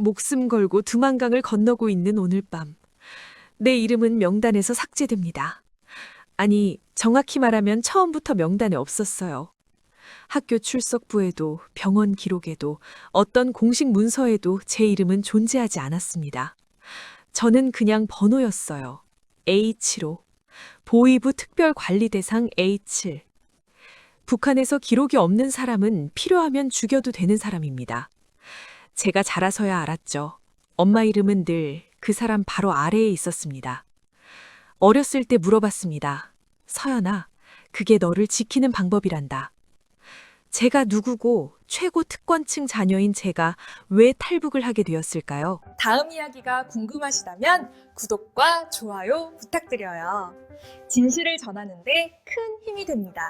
목숨 걸고 두만강을 건너고 있는 오늘 밤. 내 이름은 명단에서 삭제됩니다. 아니, 정확히 말하면 처음부터 명단에 없었어요. 학교 출석부에도 병원 기록에도 어떤 공식 문서에도 제 이름은 존재하지 않았습니다. 저는 그냥 번호였어요. H로. 보위부 특별관리대상 H. 북한에서 기록이 없는 사람은 필요하면 죽여도 되는 사람입니다. 제가 자라서야 알았죠. 엄마 이름은 늘 그 사람 바로 아래에 있었습니다. 어렸을 때 물어봤습니다. 서연아, 그게 너를 지키는 방법이란다. 제가 누구고 최고 특권층 자녀인 제가 왜 탈북을 하게 되었을까요? 다음 이야기가 궁금하시다면 구독과 좋아요 부탁드려요. 진실을 전하는데 큰 힘이 됩니다.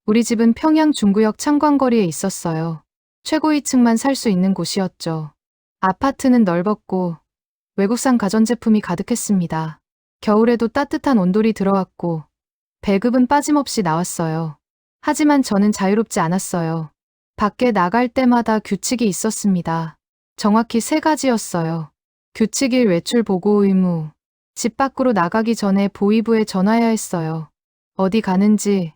우리 집은 평양 중구역 창광거리에 있었어요. 최고위층만 살 수 있는 곳이었죠. 아파트는 넓었고 외국산 가전제품이 가득했습니다. 겨울에도 따뜻한 온돌이 들어왔고 배급은 빠짐없이 나왔어요. 하지만 저는 자유롭지 않았어요. 밖에 나갈 때마다 규칙이 있었습니다. 정확히 3가지였어요. 규칙 1, 외출 보고 의무. 집 밖으로 나가기 전에 보위부에 전화해야 했어요. 어디 가는지,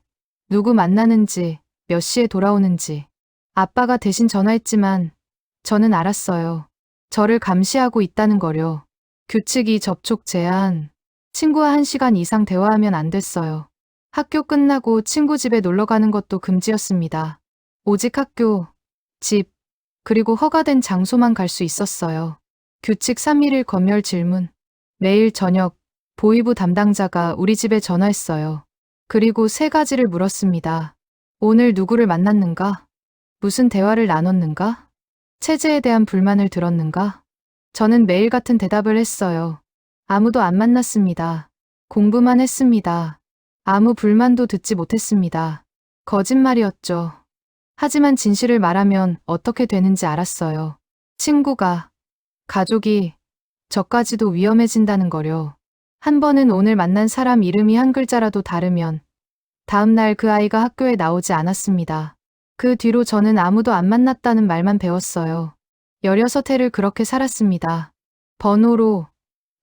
누구 만나는지, 몇 시에 돌아오는지. 아빠가 대신 전화했지만 저는 알았어요. 저를 감시하고 있다는 거요. 규칙 2, 접촉 제한. 친구와 1시간 이상 대화하면 안 됐어요. 학교 끝나고 친구 집에 놀러 가는 것도 금지였습니다. 오직 학교, 집, 그리고 허가된 장소만 갈 수 있었어요. 규칙 3, 1일 검열 질문. 매일 저녁 보위부 담당자가 우리 집에 전화했어요. 그리고 3가지를 물었습니다. 오늘 누구를 만났는가? 무슨 대화를 나눴는가? 체제에 대한 불만을 들었는가? 저는 매일 같은 대답을 했어요. 아무도 안 만났습니다. 공부만 했습니다. 아무 불만도 듣지 못했습니다. 거짓말이었죠. 하지만 진실을 말하면 어떻게 되는지 알았어요. 친구가, 가족이, 저까지도 위험해진다는 거요. 한 번은 오늘 만난 사람 이름이 한 글자라도 다르면 다음 날 그 아이가 학교에 나오지 않았습니다. 그 뒤로 저는 아무도 안 만났다는 말만 배웠어요. 16해를 그렇게 살았습니다. 번호로,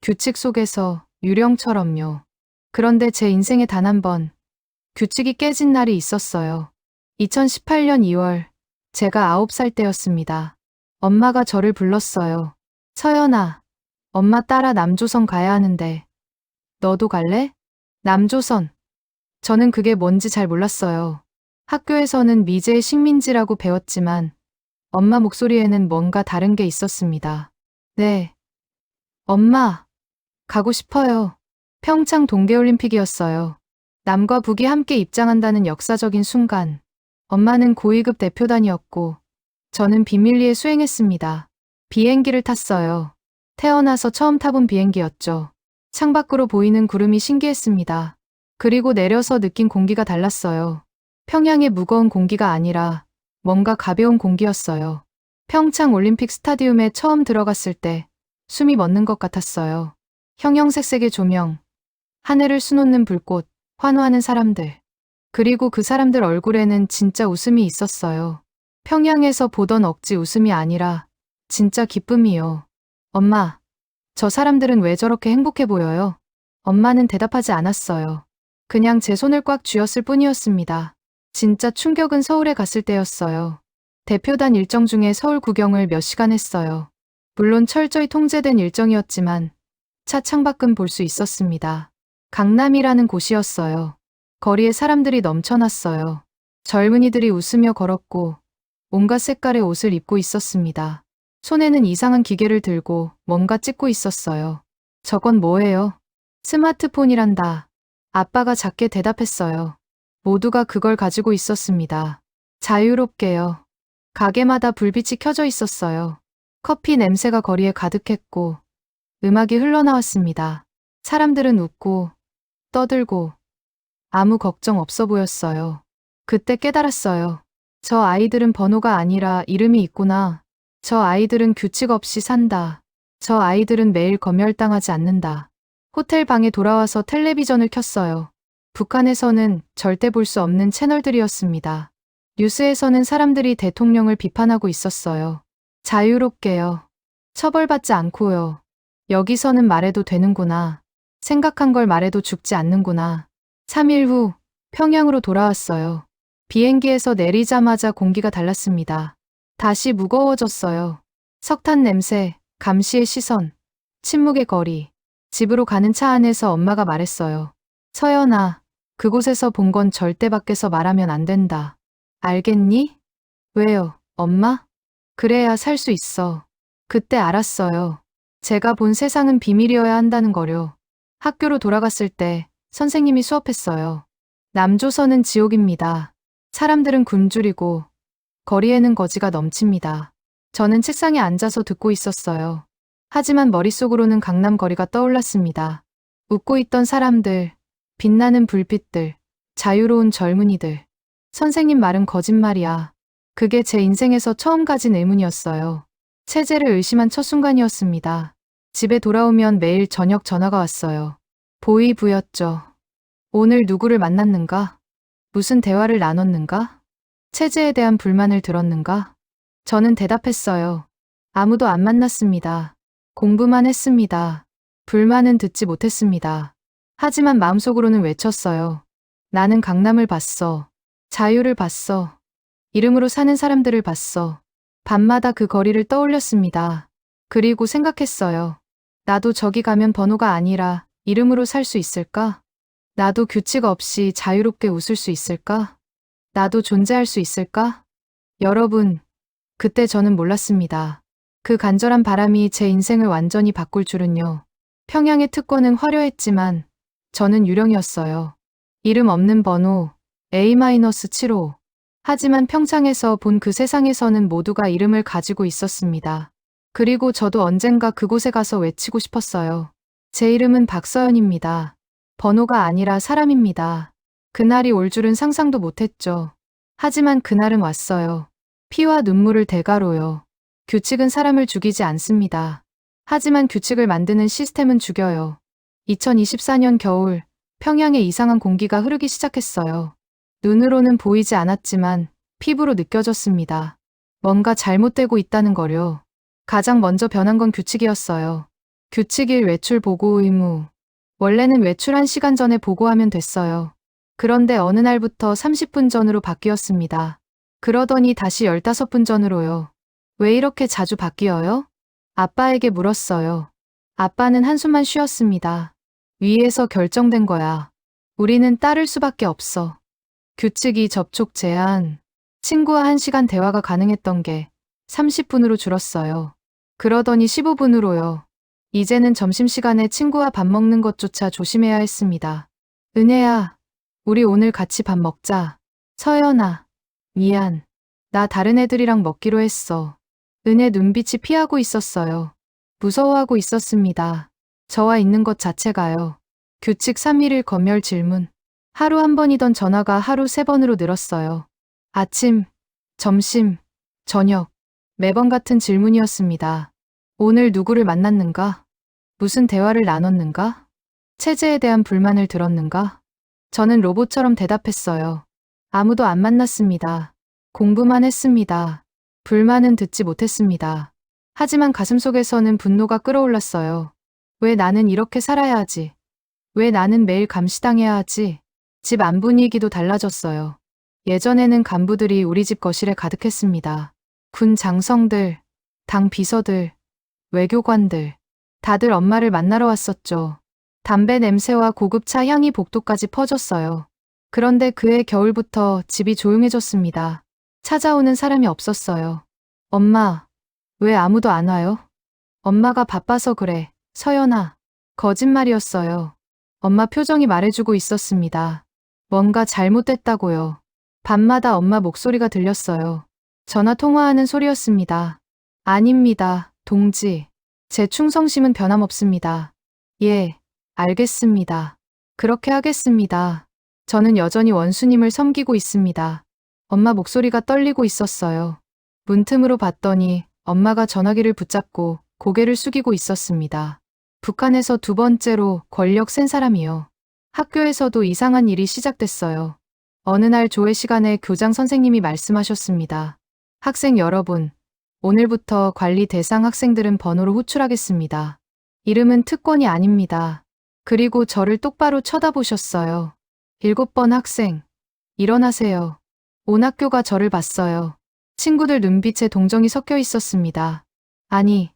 규칙 속에서, 유령처럼요. 그런데 제 인생에 단 한 번 규칙이 깨진 날이 있었어요. 2018년 2월, 제가 9살 때였습니다. 엄마가 저를 불렀어요. 서연아, 엄마 따라 남조선 가야 하는데 너도 갈래? 남조선. 저는 그게 뭔지 잘 몰랐어요. 학교에서는 미제의 식민지라고 배웠지만 엄마 목소리에는 뭔가 다른 게 있었습니다. 네. 엄마, 가고 싶어요. 평창 동계올림픽이었어요. 남과 북이 함께 입장한다는 역사적인 순간. 엄마는 고위급 대표단이었고 저는 비밀리에 수행했습니다. 비행기를 탔어요. 태어나서 처음 타본 비행기였죠. 창밖으로 보이는 구름이 신기했습니다. 그리고 내려서 느낀 공기가 달랐어요. 평양의 무거운 공기가 아니라 뭔가 가벼운 공기였어요. 평창 올림픽 스타디움에 처음 들어갔을 때 숨이 멎는 것 같았어요. 형형색색의 조명, 하늘을 수놓는 불꽃, 환호하는 사람들. 그리고 그 사람들 얼굴에는 진짜 웃음이 있었어요. 평양에서 보던 억지 웃음이 아니라 진짜 기쁨이요. 엄마, 저 사람들은 왜 저렇게 행복해 보여요? 엄마는 대답하지 않았어요. 그냥 제 손을 꽉 쥐었을 뿐이었습니다. 진짜 충격은 서울에 갔을 때였어요. 대표단 일정 중에 서울 구경을 몇 시간 했어요. 물론 철저히 통제된 일정이었지만 차 창밖은 볼 수 있었습니다. 강남이라는 곳이었어요. 거리에 사람들이 넘쳐났어요. 젊은이들이 웃으며 걸었고 온갖 색깔의 옷을 입고 있었습니다. 손에는 이상한 기계를 들고 뭔가 찍고 있었어요. 저건 뭐예요? 스마트폰이란다. 아빠가 작게 대답했어요. 모두가 그걸 가지고 있었습니다. 자유롭게요. 가게마다 불빛이 켜져 있었어요. 커피 냄새가 거리에 가득했고 음악이 흘러나왔습니다. 사람들은 웃고 떠들고 아무 걱정 없어 보였어요. 그때 깨달았어요. 저 아이들은 번호가 아니라 이름이 있구나. 저 아이들은 규칙 없이 산다. 저 아이들은 매일 검열당하지 않는다. 호텔 방에 돌아와서 텔레비전을 켰어요. 북한에서는 절대 볼 수 없는 채널들이었습니다. 뉴스에서는 사람들이 대통령을 비판하고 있었어요. 자유롭게요. 처벌받지 않고요. 여기서는 말해도 되는구나. 생각한 걸 말해도 죽지 않는구나. 3일 후 평양으로 돌아왔어요. 비행기에서 내리자마자 공기가 달랐습니다. 다시 무거워졌어요. 석탄 냄새, 감시의 시선, 침묵의 거리. 집으로 가는 차 안에서 엄마가 말했어요. 서연아, 그곳에서 본 건 절대 밖에서 말하면 안 된다. 알겠니? 왜요, 엄마? 그래야 살 수 있어. 그때 알았어요. 제가 본 세상은 비밀이어야 한다는 거요. 학교로 돌아갔을 때 선생님이 수업했어요. 남조선은 지옥입니다. 사람들은 굶주리고 거리에는 거지가 넘칩니다. 저는 책상에 앉아서 듣고 있었어요. 하지만 머릿속으로는 강남 거리가 떠올랐습니다. 웃고 있던 사람들, 빛나는 불빛들, 자유로운 젊은이들. 선생님 말은 거짓말이야. 그게 제 인생에서 처음 가진 의문이었어요. 체제를 의심한 첫 순간이었습니다. 집에 돌아오면 매일 저녁 전화가 왔어요. 보이부였죠. 오늘 누구를 만났는가? 무슨 대화를 나눴는가? 체제에 대한 불만을 들었는가? 저는 대답했어요. 아무도 안 만났습니다. 공부만 했습니다. 불만은 듣지 못했습니다. 하지만 마음속으로는 외쳤어요. 나는 강남을 봤어. 자유를 봤어. 이름으로 사는 사람들을 봤어. 밤마다 그 거리를 떠올렸습니다. 그리고 생각했어요. 나도 저기 가면 번호가 아니라 이름으로 살 수 있을까? 나도 규칙 없이 자유롭게 웃을 수 있을까? 나도 존재할 수 있을까? 여러분, 그때 저는 몰랐습니다. 그 간절한 바람이 제 인생을 완전히 바꿀 줄은요. 평양의 특권은 화려했지만 저는 유령이었어요. 이름 없는 번호 A-75. 하지만 평창에서 본 그 세상에서는 모두가 이름을 가지고 있었습니다. 그리고 저도 언젠가 그곳에 가서 외치고 싶었어요. 제 이름은 박서연입니다. 번호가 아니라 사람입니다. 그날이 올 줄은 상상도 못했죠. 하지만 그날은 왔어요. 피와 눈물을 대가로요. 규칙은 사람을 죽이지 않습니다. 하지만 규칙을 만드는 시스템은 죽여요. 2024년 겨울, 평양에 이상한 공기가 흐르기 시작했어요. 눈으로는 보이지 않았지만 피부로 느껴졌습니다. 뭔가 잘못되고 있다는 거요. 가장 먼저 변한 건 규칙이었어요. 규칙일 외출 보고 의무. 원래는 외출 1시간 전에 보고하면 됐어요. 그런데 어느 날부터 30분 전으로 바뀌었습니다. 그러더니 다시 15분 전으로요. 왜 이렇게 자주 바뀌어요? 아빠에게 물었어요. 아빠는 한숨만 쉬었습니다. 위에서 결정된 거야. 우리는 따를 수밖에 없어. 규칙이 접촉 제한. 친구와 1시간 대화가 가능했던 게 30분으로 줄었어요. 그러더니 15분으로요. 이제는 점심시간에 친구와 밥 먹는 것조차 조심해야 했습니다. 은혜야, 우리 오늘 같이 밥 먹자. 서연아, 미안. 나 다른 애들이랑 먹기로 했어. 은혜 눈빛이 피하고 있었어요. 무서워하고 있었습니다. 저와 있는 것 자체가요. 규칙 3일을 검열 질문. 하루 한 번이던 전화가 하루 3번으로 늘었어요. 아침, 점심, 저녁. 매번 같은 질문이었습니다. 오늘 누구를 만났는가? 무슨 대화를 나눴는가? 체제에 대한 불만을 들었는가? 저는 로봇처럼 대답했어요. 아무도 안 만났습니다. 공부만 했습니다. 불만은 듣지 못했습니다. 하지만 가슴속에서는 분노가 끓어올랐어요. 왜 나는 이렇게 살아야 하지? 왜 나는 매일 감시당해야 하지? 집 안 분위기도 달라졌어요. 예전에는 간부들이 우리 집 거실에 가득했습니다. 군 장성들, 당 비서들, 외교관들, 다들 엄마를 만나러 왔었죠. 담배 냄새와 고급차 향이 복도까지 퍼졌어요. 그런데 그해 겨울부터 집이 조용해졌습니다. 찾아오는 사람이 없었어요. 엄마, 왜 아무도 안 와요? 엄마가 바빠서 그래, 서연아. 거짓말이었어요. 엄마 표정이 말해주고 있었습니다. 뭔가 잘못됐다고요. 밤마다 엄마 목소리가 들렸어요. 전화 통화하는 소리였습니다. 아닙니다, 동지. 제 충성심은 변함없습니다. 예, 알겠습니다. 그렇게 하겠습니다. 저는 여전히 원수님을 섬기고 있습니다. 엄마 목소리가 떨리고 있었어요. 문틈으로 봤더니 엄마가 전화기를 붙잡고 고개를 숙이고 있었습니다. 북한에서 2번째로 권력 센 사람이요. 학교에서도 이상한 일이 시작됐어요. 어느 날 조회 시간에 교장 선생님이 말씀하셨습니다. 학생 여러분, 오늘부터 관리 대상 학생들은 번호로 호출하겠습니다. 이름은 특권이 아닙니다. 그리고 저를 똑바로 쳐다보셨어요. 7번 학생, 일어나세요. 온 학교가 저를 봤어요. 친구들 눈빛에 동정이 섞여 있었습니다. 아니,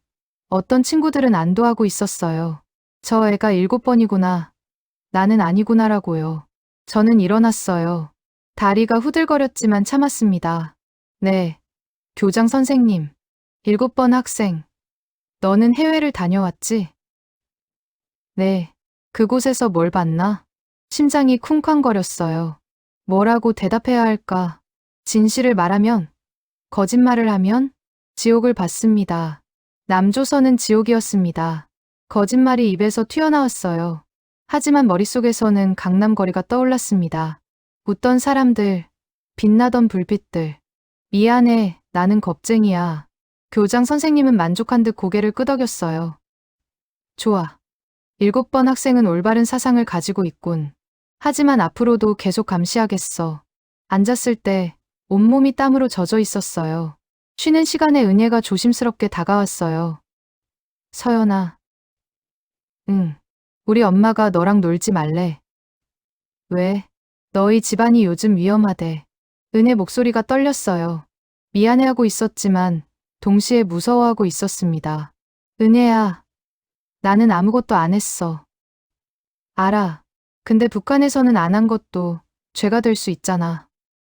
어떤 친구들은 안도하고 있었어요. 저 애가 7번이구나. 나는 아니구나라고요. 저는 일어났어요. 다리가 후들거렸지만 참았습니다. 네, 교장 선생님. 7번 학생. 너는 해외를 다녀왔지? 네. 그곳에서 뭘 봤나? 심장이 쿵쾅거렸어요. 뭐라고 대답해야 할까? 진실을 말하면? 거짓말을 하면? 지옥을 봤습니다. 남조선은 지옥이었습니다. 거짓말이 입에서 튀어나왔어요. 하지만 머릿속에서는 강남거리가 떠올랐습니다. 웃던 사람들, 빛나던 불빛들. 미안해, 나는 겁쟁이야. 교장 선생님은 만족한 듯 고개를 끄덕였어요. 좋아. 7번 학생은 올바른 사상을 가지고 있군. 하지만 앞으로도 계속 감시하겠어. 앉았을 때 온몸이 땀으로 젖어 있었어요. 쉬는 시간에 은혜가 조심스럽게 다가왔어요. 서연아. 응. 우리 엄마가 너랑 놀지 말래. 왜? 너희 집안이 요즘 위험하대. 은혜 목소리가 떨렸어요. 미안해하고 있었지만 동시에 무서워하고 있었습니다. 은혜야. 나는 아무것도 안 했어. 알아. 근데 북한에서는 안 한 것도 죄가 될 수 있잖아.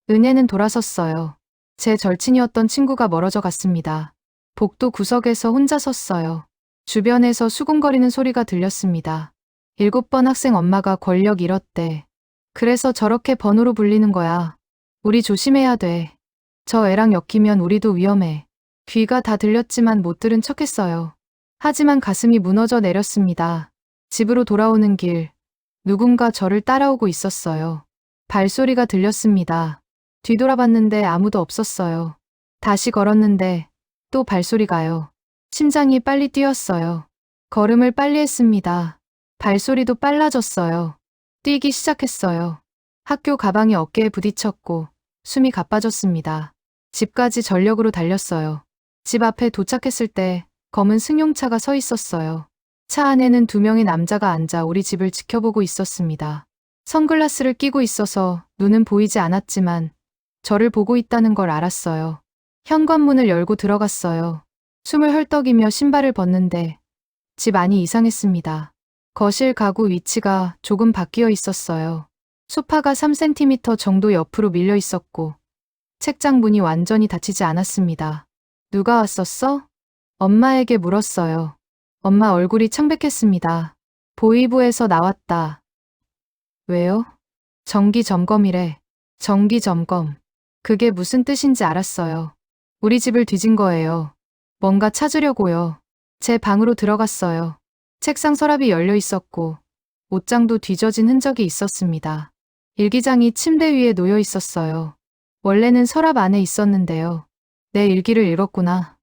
은혜는 돌아섰어요. 제 절친이었던 친구가 멀어져 갔습니다. 복도 구석에서 혼자 섰어요. 주변에서 수군거리는 소리가 들렸습니다. 7번 학생 엄마가 권력 잃었대. 그래서 저렇게 번호로 불리는 거야. 우리 조심해야 돼. 저 애랑 엮이면 우리도 위험해. 귀가 다 들렸지만 못 들은 척했어요. 하지만 가슴이 무너져 내렸습니다. 집으로 돌아오는 길, 누군가 저를 따라오고 있었어요. 발소리가 들렸습니다. 뒤돌아봤는데 아무도 없었어요. 다시 걸었는데 또 발소리가요. 심장이 빨리 뛰었어요. 걸음을 빨리 했습니다. 발소리도 빨라졌어요. 뛰기 시작했어요. 학교 가방이 어깨에 부딪혔고 숨이 가빠졌습니다. 집까지 전력으로 달렸어요. 집 앞에 도착했을 때 검은 승용차가 서 있었어요. 차 안에는 2명의 남자가 앉아 우리 집을 지켜보고 있었습니다. 선글라스를 끼고 있어서 눈은 보이지 않았지만 저를 보고 있다는 걸 알았어요. 현관문을 열고 들어갔어요. 숨을 헐떡이며 신발을 벗는데 집 안이 이상했습니다. 거실 가구 위치가 조금 바뀌어 있었어요. 소파가 3cm 정도 옆으로 밀려 있었고 책장 문이 완전히 닫히지 않았습니다. 누가 왔었어? 엄마에게 물었어요. 엄마 얼굴이 창백했습니다. 보이부에서 나왔다. 왜요? 정기 점검이래. 정기 점검. 그게 무슨 뜻인지 알았어요. 우리 집을 뒤진 거예요. 뭔가 찾으려고요. 제 방으로 들어갔어요. 책상 서랍이 열려 있었고 옷장도 뒤져진 흔적이 있었습니다. 일기장이 침대 위에 놓여 있었어요. 원래는 서랍 안에 있었는데요. 내 일기를 읽었구나.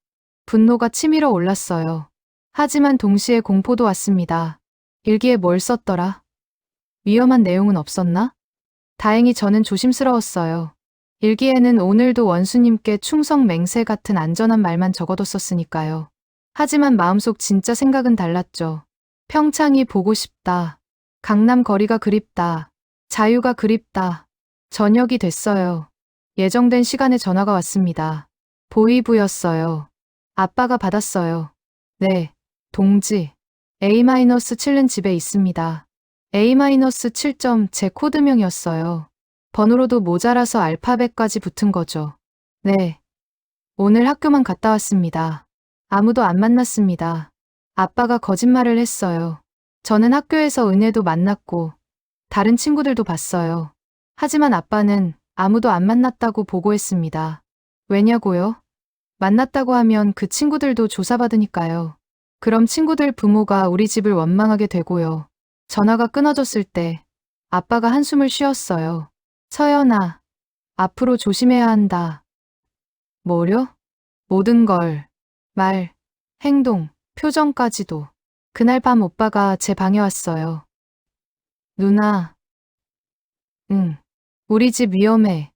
분노가 치밀어 올랐어요. 하지만 동시에 공포도 왔습니다. 일기에 뭘 썼더라? 위험한 내용은 없었나? 다행히 저는 조심스러웠어요. 일기에는 오늘도 원수님께 충성 맹세 같은 안전한 말만 적어뒀었으니까요. 하지만 마음속 진짜 생각은 달랐죠. 평창이 보고 싶다. 강남 거리가 그립다. 자유가 그립다. 저녁이 됐어요. 예정된 시간에 전화가 왔습니다. 보이부였어요. 아빠가 받았어요. 네, 동지. A-7은 집에 있습니다. A-7점 제 코드명이었어요. 번호로도 모자라서 알파벳까지 붙은 거죠. 네. 오늘 학교만 갔다 왔습니다. 아무도 안 만났습니다. 아빠가 거짓말을 했어요. 저는 학교에서 은혜도 만났고 다른 친구들도 봤어요. 하지만 아빠는 아무도 안 만났다고 보고했습니다. 왜냐고요? 만났다고 하면 그 친구들도 조사받으니까요. 그럼 친구들 부모가 우리 집을 원망하게 되고요. 전화가 끊어졌을 때 아빠가 한숨을 쉬었어요. 서연아, 앞으로 조심해야 한다. 뭐려? 모든 걸. 말, 행동, 표정까지도. 그날 밤 오빠가 제 방에 왔어요. 누나. 응. 우리 집 위험해.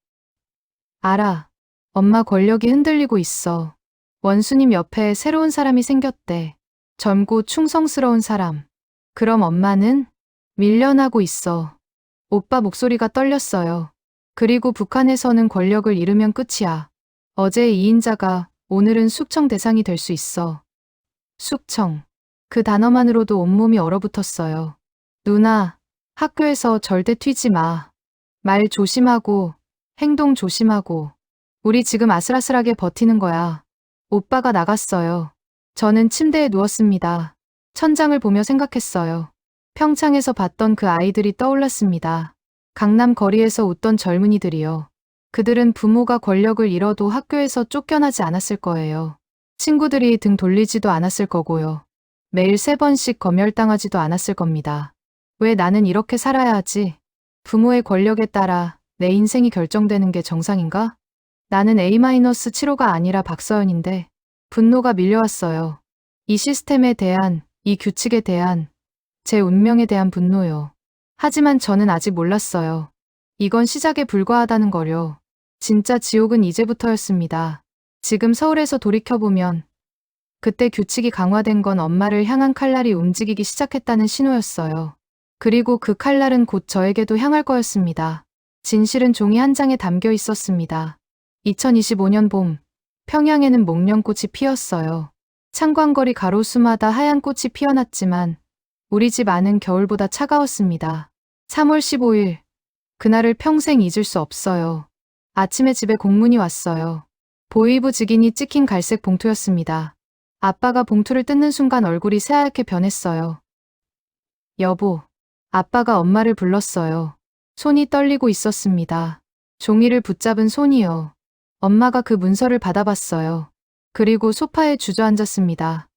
알아. 엄마 권력이 흔들리고 있어. 원수님 옆에 새로운 사람이 생겼대. 젊고 충성스러운 사람. 그럼 엄마는? 밀려나고 있어. 오빠 목소리가 떨렸어요. 그리고 북한에서는 권력을 잃으면 끝이야. 어제의 2인자가 오늘은 숙청 대상이 될 수 있어. 숙청. 그 단어만으로도 온몸이 얼어붙었어요. 누나, 학교에서 절대 튀지 마. 말 조심하고, 행동 조심하고. 우리 지금 아슬아슬하게 버티는 거야. 오빠가 나갔어요. 저는 침대에 누웠습니다. 천장을 보며 생각했어요. 평창에서 봤던 그 아이들이 떠올랐습니다. 강남 거리에서 웃던 젊은이들이요. 그들은 부모가 권력을 잃어도 학교에서 쫓겨나지 않았을 거예요. 친구들이 등 돌리지도 않았을 거고요. 매일 3번씩 검열당하지도 않았을 겁니다. 왜 나는 이렇게 살아야 하지? 부모의 권력에 따라 내 인생이 결정되는 게 정상인가? 나는 A-7호가 아니라 박서연인데 분노가 밀려왔어요. 이 시스템에 대한, 이 규칙에 대한, 제 운명에 대한 분노요. 하지만 저는 아직 몰랐어요. 이건 시작에 불과하다는 거요. 진짜 지옥은 이제부터였습니다. 지금 서울에서 돌이켜보면 그때 규칙이 강화된 건 엄마를 향한 칼날이 움직이기 시작했다는 신호였어요. 그리고 그 칼날은 곧 저에게도 향할 거였습니다. 진실은 종이 한 장에 담겨 있었습니다. 2025년 봄, 평양에는 목련꽃이 피었어요. 창광거리 가로수마다 하얀 꽃이 피어났지만 우리 집 안은 겨울보다 차가웠습니다. 3월 15일, 그날을 평생 잊을 수 없어요. 아침에 집에 공문이 왔어요. 보이부 직인이 찍힌 갈색 봉투였습니다. 아빠가 봉투를 뜯는 순간 얼굴이 새하얗게 변했어요. 여보, 아빠가 엄마를 불렀어요. 손이 떨리고 있었습니다. 종이를 붙잡은 손이요. 엄마가 그 문서를 받아봤어요. 그리고 소파에 주저앉았습니다.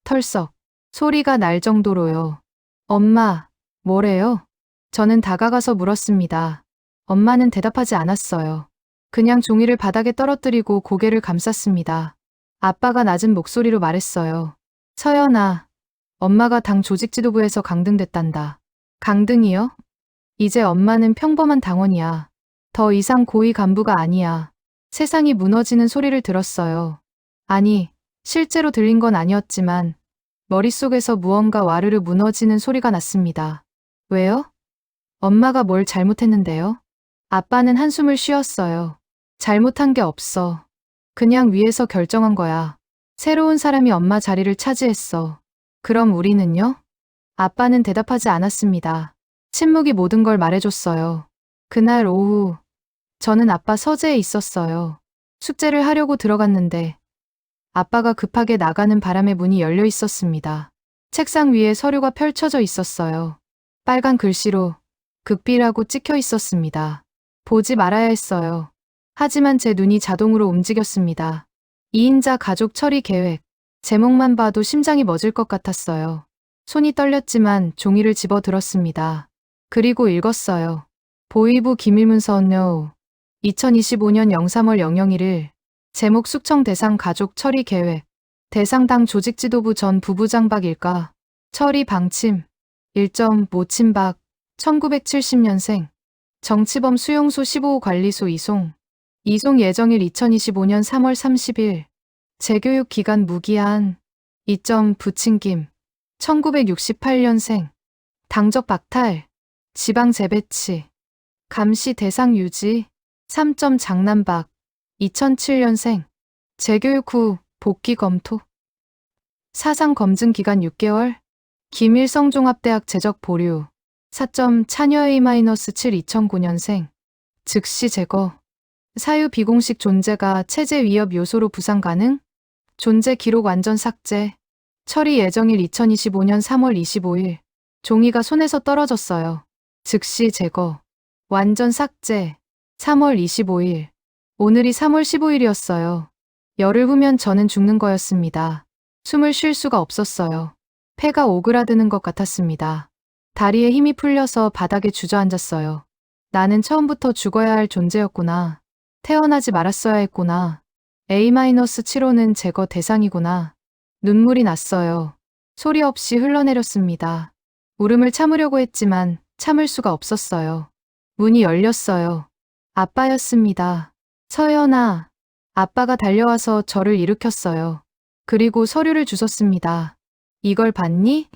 털썩, 소리가 날 정도로요. 엄마, 뭐래요? 저는 다가가서 물었습니다. 엄마는 대답하지 않았어요. 그냥 종이를 바닥에 떨어뜨리고 고개를 감쌌습니다. 아빠가 낮은 목소리로 말했어요. 서연아, 엄마가 당 조직지도부에서 강등됐단다. 강등이요? 이제 엄마는 평범한 당원이야. 더 이상 고위 간부가 아니야. 세상이 무너지는 소리를 들었어요. 아니, 실제로 들린 건 아니었지만 머릿속에서 무언가 와르르 무너지는 소리가 났습니다. 왜요? 엄마가 뭘 잘못했는데요? 아빠는 한숨을 쉬었어요. 잘못한 게 없어. 그냥 위에서 결정한 거야. 새로운 사람이 엄마 자리를 차지했어. 그럼 우리는요? 아빠는 대답하지 않았습니다. 침묵이 모든 걸 말해줬어요. 그날 오후, 저는 아빠 서재에 있었어요. 숙제를 하려고 들어갔는데 아빠가 급하게 나가는 바람에 문이 열려 있었습니다. 책상 위에 서류가 펼쳐져 있었어요. 빨간 글씨로 극비라고 찍혀 있었습니다. 보지 말아야 했어요. 하지만 제 눈이 자동으로 움직였습니다. 2인자 가족 처리 계획. 제목만 봐도 심장이 멎을 것 같았어요. 손이 떨렸지만 종이를 집어 들었습니다. 그리고 읽었어요. 보이부 기밀문서 No. 2025년 03월 001일. 제목 숙청 대상 가족 처리 계획. 대상 당 조직지도부 전 부부장 박일가. 처리 방침. 1점 모친박. 1970년생. 정치범 수용소 15호 관리소 이송. 이송 예정일 2025년 3월 30일. 재교육 기간 무기한. 2점 부친김. 1968년생. 당적 박탈. 지방 재배치. 감시 대상 유지. 3점 장남박. 2007년생. 재교육 후 복귀 검토. 사상 검증 기간 6개월. 김일성종합대학 재적 보류. 4점 차녀 A-7 2009년생. 즉시 제거. 사유 비공식 존재가 체제 위협 요소로 부상 가능? 존재 기록 완전 삭제. 처리 예정일 2025년 3월 25일. 종이가 손에서 떨어졌어요. 즉시 제거. 완전 삭제. 3월 25일. 오늘이 3월 15일이었어요. 열흘 후면 저는 죽는 거였습니다. 숨을 쉴 수가 없었어요. 폐가 오그라드는 것 같았습니다. 다리에 힘이 풀려서 바닥에 주저앉았어요. 나는 처음부터 죽어야 할 존재였구나. 태어나지 말았어야 했구나. A-7호는 제거 대상이구나. 눈물이 났어요. 소리 없이 흘러내렸습니다. 울음을 참으려고 했지만 참을 수가 없었어요. 문이 열렸어요. 아빠였습니다. 서연아, 아빠가 달려와서 저를 일으켰어요. 그리고 서류를 주셨습니다. 이걸 봤니?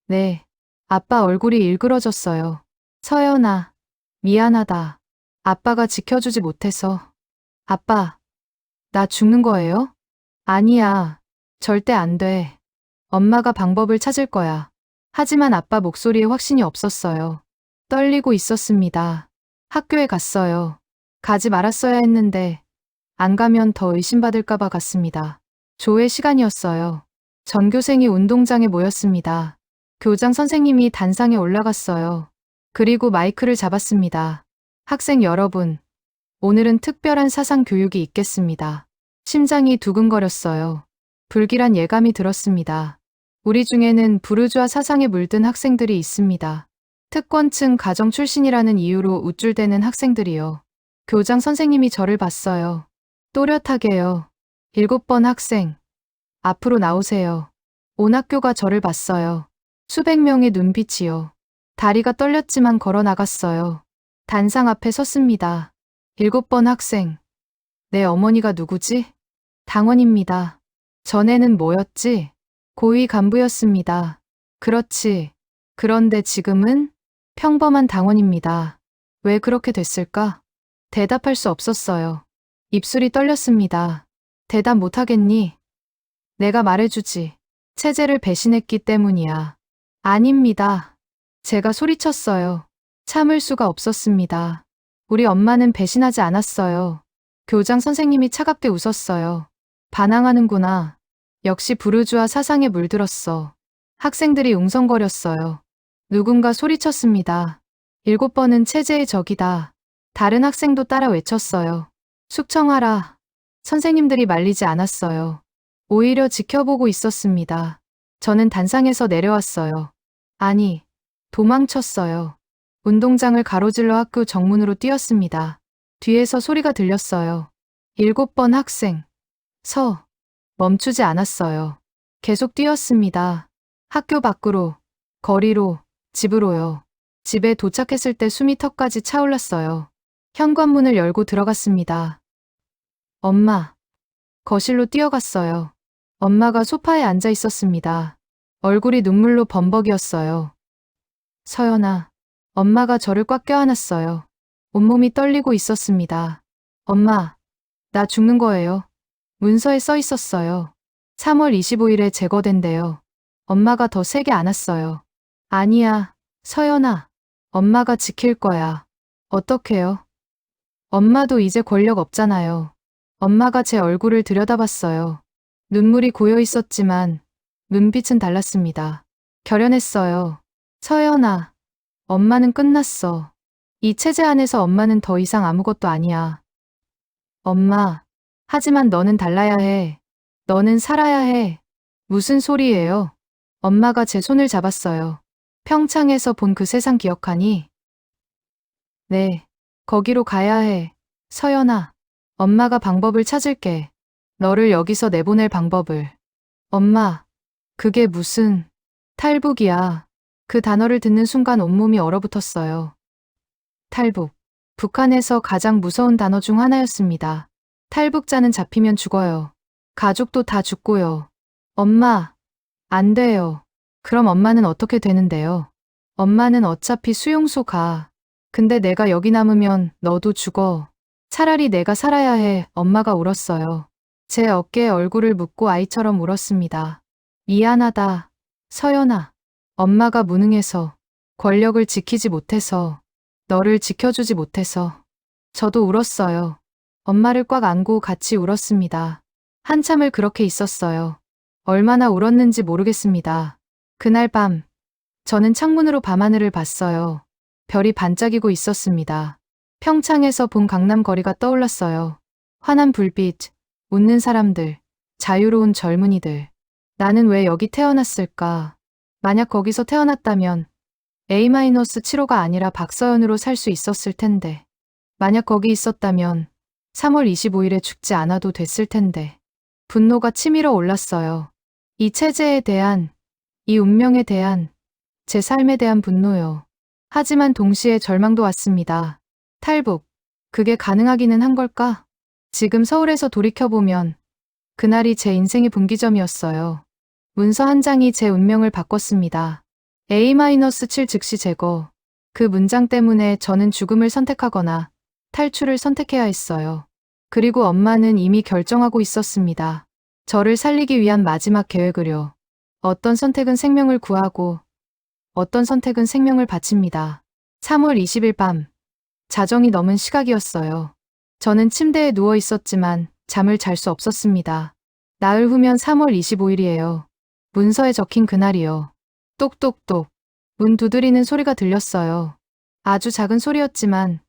네. 아빠 얼굴이 일그러졌어요. 서연아, 미안하다. 아빠가 지켜주지 못해서. 아빠, 나 죽는 거예요? 아니야. 절대 안 돼. 엄마가 방법을 찾을 거야. 하지만 아빠 목소리에 확신이 없었어요. 떨리고 있었습니다. 학교에 갔어요. 가지 말았어야 했는데, 안 가면 더 의심받을까봐 갔습니다. 조회 시간이었어요. 전교생이 운동장에 모였습니다. 교장 선생님이 단상에 올라갔어요. 그리고 마이크를 잡았습니다. 학생 여러분, 오늘은 특별한 사상 교육이 있겠습니다. 심장이 두근거렸어요. 불길한 예감이 들었습니다. 우리 중에는 부르주아 사상에 물든 학생들이 있습니다. 특권층 가정 출신이라는 이유로 우쭐대는 학생들이요. 교장 선생님이 저를 봤어요. 또렷하게요. 7번 학생, 앞으로 나오세요. 온 학교가 저를 봤어요. 수백 명의 눈빛이요. 다리가 떨렸지만 걸어 나갔어요. 단상 앞에 섰습니다. 7번 학생. 내 어머니가 누구지? 당원입니다. 전에는 뭐였지? 고위 간부였습니다. 그렇지. 그런데 지금은 평범한 당원입니다. 왜 그렇게 됐을까? 대답할 수 없었어요. 입술이 떨렸습니다. 대답 못하겠니? 내가 말해주지. 체제를 배신했기 때문이야. 아닙니다. 제가 소리쳤어요. 참을 수가 없었습니다. 우리 엄마는 배신하지 않았어요. 교장 선생님이 차갑게 웃었어요. 반항하는구나. 역시 부르주아 사상에 물들었어. 학생들이 웅성거렸어요. 누군가 소리쳤습니다. 7번은 체제의 적이다. 다른 학생도 따라 외쳤어요. 숙청하라. 선생님들이 말리지 않았어요. 오히려 지켜보고 있었습니다. 저는 단상에서 내려왔어요. 아니, 도망쳤어요. 운동장을 가로질러 학교 정문으로 뛰었습니다. 뒤에서 소리가 들렸어요. 7번 학생. 멈추지 않았어요. 계속 뛰었습니다. 학교 밖으로, 거리로, 집으로요. 집에 도착했을 때 숨이 턱까지 차올랐어요. 현관문을 열고 들어갔습니다. 엄마. 거실로 뛰어갔어요. 엄마가 소파에 앉아 있었습니다. 얼굴이 눈물로 범벅이었어요. 서연아. 엄마가 저를 꽉 껴안았어요. 온몸이 떨리고 있었습니다. 엄마, 나 죽는 거예요. 문서에 써 있었어요. 3월 25일에 제거된대요. 엄마가 더 세게 안았어요. 아니야, 서연아. 엄마가 지킬 거야. 어떡해요? 엄마도 이제 권력 없잖아요. 엄마가 제 얼굴을 들여다봤어요. 눈물이 고여 있었지만 눈빛은 달랐습니다. 결연했어요. 서연아, 엄마는 끝났어. 이 체제 안에서 엄마는 더 이상 아무것도 아니야. 엄마, 하지만 너는 달라야 해. 너는 살아야 해. 무슨 소리예요? 엄마가 제 손을 잡았어요. 평창에서 본 그 세상 기억하니? 네, 거기로 가야 해. 서연아, 엄마가 방법을 찾을게. 너를 여기서 내보낼 방법을. 엄마, 그게 무슨 탈북이야. 그 단어를 듣는 순간 온몸이 얼어붙었어요. 탈북. 북한에서 가장 무서운 단어 중 하나였습니다. 탈북자는 잡히면 죽어요. 가족도 다 죽고요. 엄마, 안 돼요. 그럼 엄마는 어떻게 되는데요? 엄마는 어차피 수용소 가. 근데 내가 여기 남으면 너도 죽어. 차라리 내가 살아야 해. 엄마가 울었어요. 제 어깨에 얼굴을 묻고 아이처럼 울었습니다. 미안하다. 서연아. 엄마가 무능해서, 권력을 지키지 못해서, 너를 지켜주지 못해서. 저도 울었어요. 엄마를 꽉 안고 같이 울었습니다. 한참을 그렇게 있었어요. 얼마나 울었는지 모르겠습니다. 그날 밤, 저는 창문으로 밤하늘을 봤어요. 별이 반짝이고 있었습니다. 평창에서 본 강남 거리가 떠올랐어요. 환한 불빛, 웃는 사람들, 자유로운 젊은이들. 나는 왜 여기 태어났을까? 만약 거기서 태어났다면 A-7호가 아니라 박서연으로 살 수 있었을 텐데. 만약 거기 있었다면 3월 25일에 죽지 않아도 됐을 텐데. 분노가 치밀어 올랐어요. 이 체제에 대한, 이 운명에 대한, 제 삶에 대한 분노요. 하지만 동시에 절망도 왔습니다. 탈북. 그게 가능하기는 한 걸까? 지금 서울에서 돌이켜보면 그날이 제 인생의 분기점이었어요. 문서 한 장이 제 운명을 바꿨습니다. A-7 즉시 제거. 그 문장 때문에 저는 죽음을 선택하거나 탈출을 선택해야 했어요. 그리고 엄마는 이미 결정하고 있었습니다. 저를 살리기 위한 마지막 계획을요. 어떤 선택은 생명을 구하고 어떤 선택은 생명을 바칩니다. 3월 20일 밤. 자정이 넘은 시각이었어요. 저는 침대에 누워 있었지만 잠을 잘 수 없었습니다. 나흘 후면 3월 25일이에요. 문서에 적힌 그날이요. 똑똑똑. 문 두드리는 소리가 들렸어요. 아주 작은 소리였지만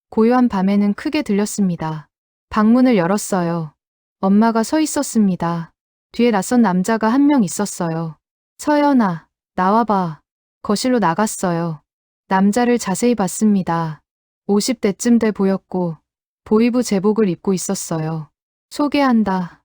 고요한 밤에는 크게 들렸습니다. 방문을 열었어요. 엄마가 서 있었습니다. 뒤에 낯선 남자가 한 명 있었어요. 서연아, 나와봐. 거실로 나갔어요. 남자를 자세히 봤습니다. 50대쯤 돼 보였고 보이부 제복을 입고 있었어요. 소개한다.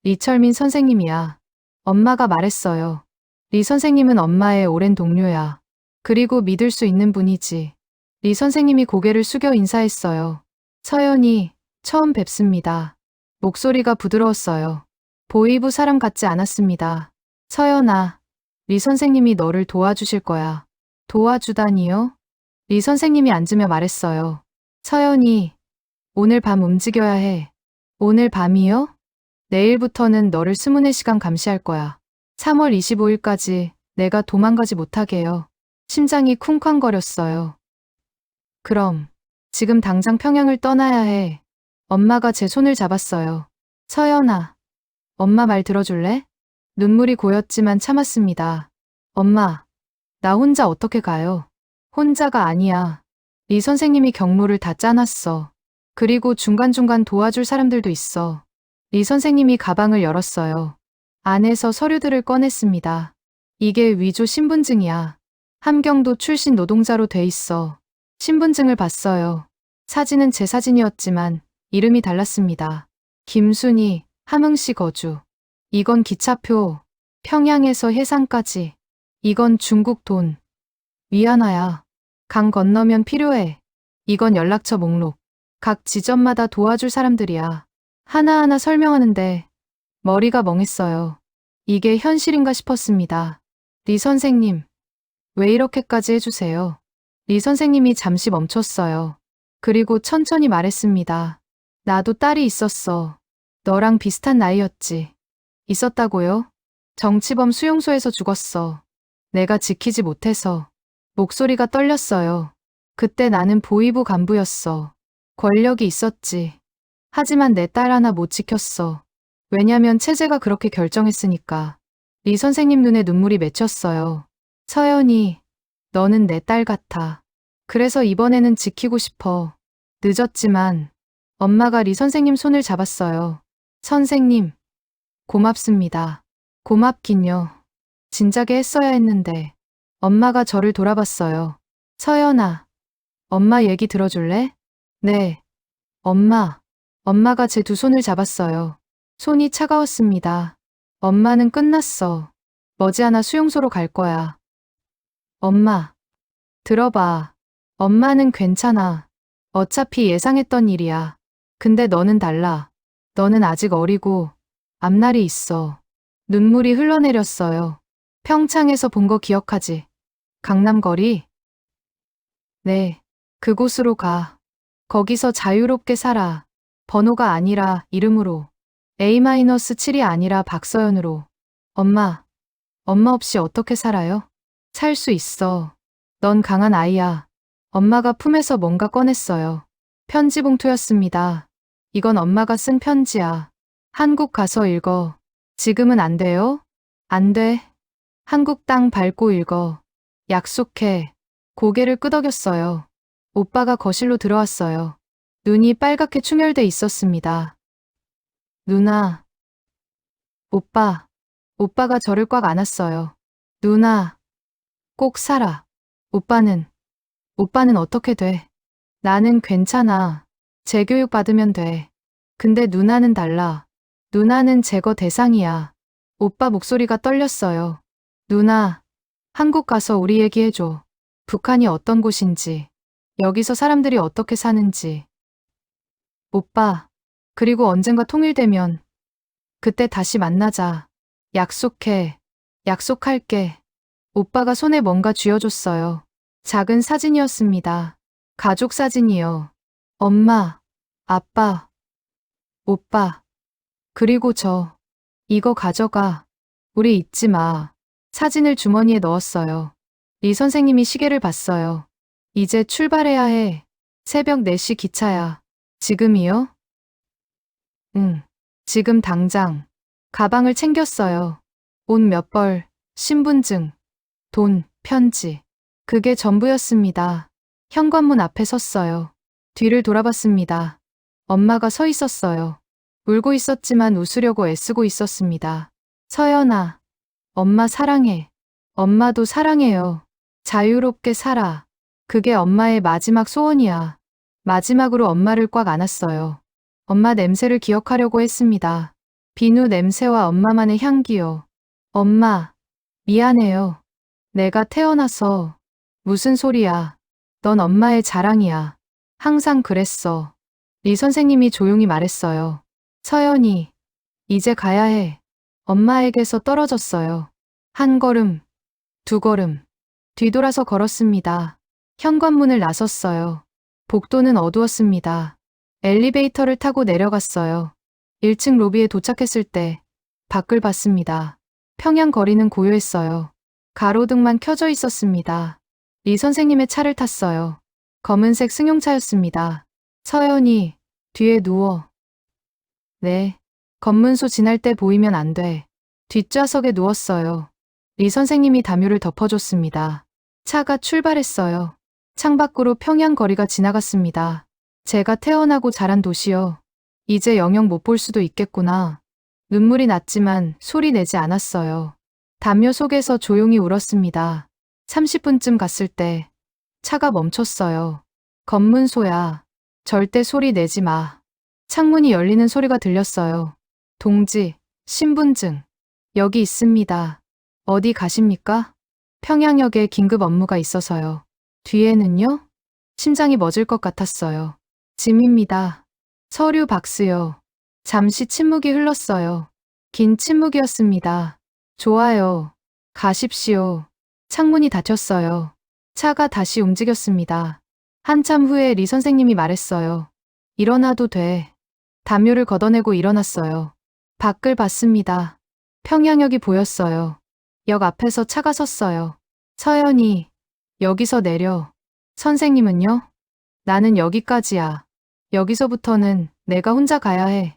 리철민 선생님이야. 엄마가 말했어요. 리 선생님은 엄마의 오랜 동료야. 그리고 믿을 수 있는 분이지. 리 선생님이 고개를 숙여 인사했어요. 서연이, 처음 뵙습니다. 목소리가 부드러웠어요. 보이부 사람 같지 않았습니다. 서연아, 리 선생님이 너를 도와주실 거야. 도와주다니요? 리 선생님이 앉으며 말했어요. 서연이, 오늘 밤 움직여야 해. 오늘 밤이요? 내일부터는 너를 24시간 감시할 거야. 3월 25일까지 내가 도망가지 못하게요. 심장이 쿵쾅거렸어요. 그럼 지금 당장 평양을 떠나야 해. 엄마가 제 손을 잡았어요. 서연아, 엄마 말 들어줄래? 눈물이 고였지만 참았습니다. 엄마, 나 혼자 어떻게 가요? 혼자가 아니야. 리 선생님이 경로를 다 짜놨어. 그리고 중간중간 도와줄 사람들도 있어. 리 선생님이 가방을 열었어요. 안에서 서류들을 꺼냈습니다. 이게 위조 신분증이야. 함경도 출신 노동자로 돼 있어. 신분증을 봤어요. 사진은 제 사진이었지만 이름이 달랐습니다. 김순희, 함흥시 거주. 이건 기차표. 평양에서 해상까지. 이건 중국 돈. 미안하야. 강 건너면 필요해. 이건 연락처 목록. 각 지점마다 도와줄 사람들이야. 하나하나 설명하는데 머리가 멍했어요. 이게 현실인가 싶었습니다. 리 선생님, 왜 이렇게까지 해주세요? 리 선생님이 잠시 멈췄어요. 그리고 천천히 말했습니다. 나도 딸이 있었어. 너랑 비슷한 나이였지. 있었다고요? 정치범 수용소에서 죽었어. 내가 지키지 못해서. 목소리가 떨렸어요. 그때 나는 보이부 간부였어. 권력이 있었지. 하지만 내 딸 하나 못 지켰어. 왜냐면 체제가 그렇게 결정했으니까. 리 선생님 눈에 눈물이 맺혔어요. 서연이, 너는 내 딸 같아. 그래서 이번에는 지키고 싶어. 늦었지만 엄마가 리 선생님 손을 잡았어요. 선생님, 고맙습니다. 고맙긴요. 진작에 했어야 했는데. 엄마가 저를 돌아봤어요. 서연아, 엄마 얘기 들어줄래? 네. 엄마. 엄마가 제 두 손을 잡았어요. 손이 차가웠습니다. 엄마는 끝났어. 머지않아 수용소로 갈 거야. 엄마. 들어봐. 엄마는 괜찮아. 어차피 예상했던 일이야. 근데 너는 달라. 너는 아직 어리고 앞날이 있어. 눈물이 흘러내렸어요. 평창에서 본 거 기억하지? 강남거리? 네. 그곳으로 가. 거기서 자유롭게 살아. 번호가 아니라 이름으로. A-7이 아니라 박서연으로. 엄마. 엄마 없이 어떻게 살아요? 살 수 있어. 넌 강한 아이야. 엄마가 품에서 뭔가 꺼냈어요. 편지 봉투였습니다. 이건 엄마가 쓴 편지야. 한국 가서 읽어. 지금은 안 돼요? 안 돼. 한국 땅 밟고 읽어. 약속해. 고개를 끄덕였어요. 오빠가 거실로 들어왔어요. 눈이 빨갛게 충혈돼 있었습니다. 누나. 오빠. 오빠가 저를 꽉 안았어요. 누나. 꼭 살아. 오빠는 어떻게 돼? 나는 괜찮아. 재교육 받으면 돼. 근데 누나는 달라. 누나는 제거 대상이야. 오빠 목소리가 떨렸어요. 누나, 한국 가서 우리 얘기해줘. 북한이 어떤 곳인지, 여기서 사람들이 어떻게 사는지. 오빠, 그리고 언젠가 통일되면 그때 다시 만나자. 약속해. 약속할게. 오빠가 손에 뭔가 쥐어줬어요. 작은 사진이었습니다. 가족 사진이요. 엄마, 아빠, 오빠, 그리고 저. 이거 가져가. 우리 잊지 마. 사진을 주머니에 넣었어요. 리 선생님이 시계를 봤어요. 이제 출발해야 해. 새벽 4시 기차야. 지금이요? 응. 지금 당장. 가방을 챙겼어요. 옷 몇 벌, 신분증, 돈, 편지. 그게 전부였습니다. 현관문 앞에 섰어요. 뒤를 돌아봤습니다. 엄마가 서 있었어요. 울고 있었지만 웃으려고 애쓰고 있었습니다. 서연아, 엄마 사랑해. 엄마도 사랑해요. 자유롭게 살아. 그게 엄마의 마지막 소원이야. 마지막으로 엄마를 꽉 안았어요. 엄마 냄새를 기억하려고 했습니다. 비누 냄새와 엄마만의 향기요. 엄마, 미안해요. 내가 태어나서. 무슨 소리야. 넌 엄마의 자랑이야. 항상 그랬어. 리 선생님이 조용히 말했어요. 서연이, 이제 가야 해. 엄마에게서 떨어졌어요. 한 걸음, 두 걸음. 뒤돌아서 걸었습니다. 현관문을 나섰어요. 복도는 어두웠습니다. 엘리베이터를 타고 내려갔어요. 1층 로비에 도착했을 때 밖을 봤습니다. 평양 거리는 고요했어요. 가로등만 켜져 있었습니다. 리 선생님의 차를 탔어요. 검은색 승용차였습니다. 서연이, 뒤에 누워. 네. 검문소 지날 때 보이면 안 돼. 뒷좌석에 누웠어요. 리 선생님이 담요를 덮어줬습니다. 차가 출발했어요. 창밖으로 평양 거리가 지나갔습니다. 제가 태어나고 자란 도시요. 이제 영영 못 볼 수도 있겠구나. 눈물이 났지만 소리 내지 않았어요. 담요 속에서 조용히 울었습니다. 30분쯤 갔을 때 차가 멈췄어요. 검문소야. 절대 소리 내지 마. 창문이 열리는 소리가 들렸어요. 동지, 신분증. 여기 있습니다. 어디 가십니까? 평양역에 긴급 업무가 있어서요. 뒤에는요? 심장이 멎을 것 같았어요. 짐입니다. 서류 박스요. 잠시 침묵이 흘렀어요. 긴 침묵이었습니다. 좋아요. 가십시오. 창문이 닫혔어요. 차가 다시 움직였습니다. 한참 후에 리 선생님이 말했어요. 일어나도 돼. 담요를 걷어내고 일어났어요. 밖을 봤습니다. 평양역이 보였어요. 역 앞에서 차가 섰어요. 서연이, 여기서 내려. 선생님은요? 나는 여기까지야. 여기서부터는 내가 혼자 가야 해.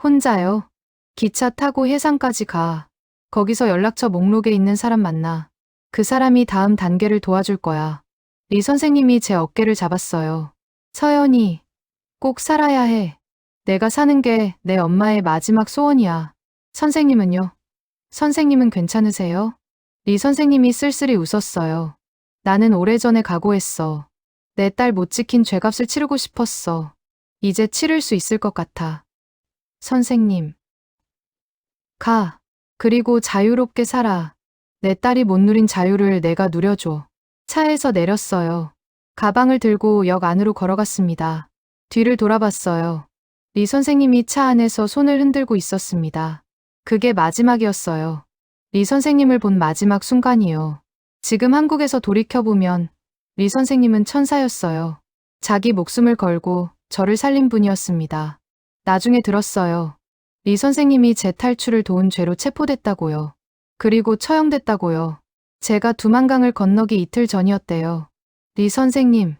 혼자요? 기차 타고 해상까지 가. 거기서 연락처 목록에 있는 사람 만나. 그 사람이 다음 단계를 도와줄 거야. 리 선생님이 제 어깨를 잡았어요. 서연이, 꼭 살아야 해. 내가 사는 게 내 엄마의 마지막 소원이야. 선생님은요? 선생님은 괜찮으세요? 리 선생님이 쓸쓸히 웃었어요. 나는 오래전에 각오했어. 내 딸 못 지킨 죄값을 치르고 싶었어. 이제 치를 수 있을 것 같아. 선생님. 가. 그리고 자유롭게 살아. 내 딸이 못 누린 자유를 내가 누려줘. 차에서 내렸어요. 가방을 들고 역 안으로 걸어갔습니다. 뒤를 돌아봤어요. 리 선생님이 차 안에서 손을 흔들고 있었습니다. 그게 마지막이었어요. 리 선생님을 본 마지막 순간이요. 지금 한국에서 돌이켜보면 리 선생님은 천사였어요. 자기 목숨을 걸고 저를 살린 분이었습니다. 나중에 들었어요. 리 선생님이 제 탈출을 도운 죄로 체포됐다고요. 그리고 처형됐다고요. 제가 두만강을 건너기 이틀 전이었대요. 리 선생님,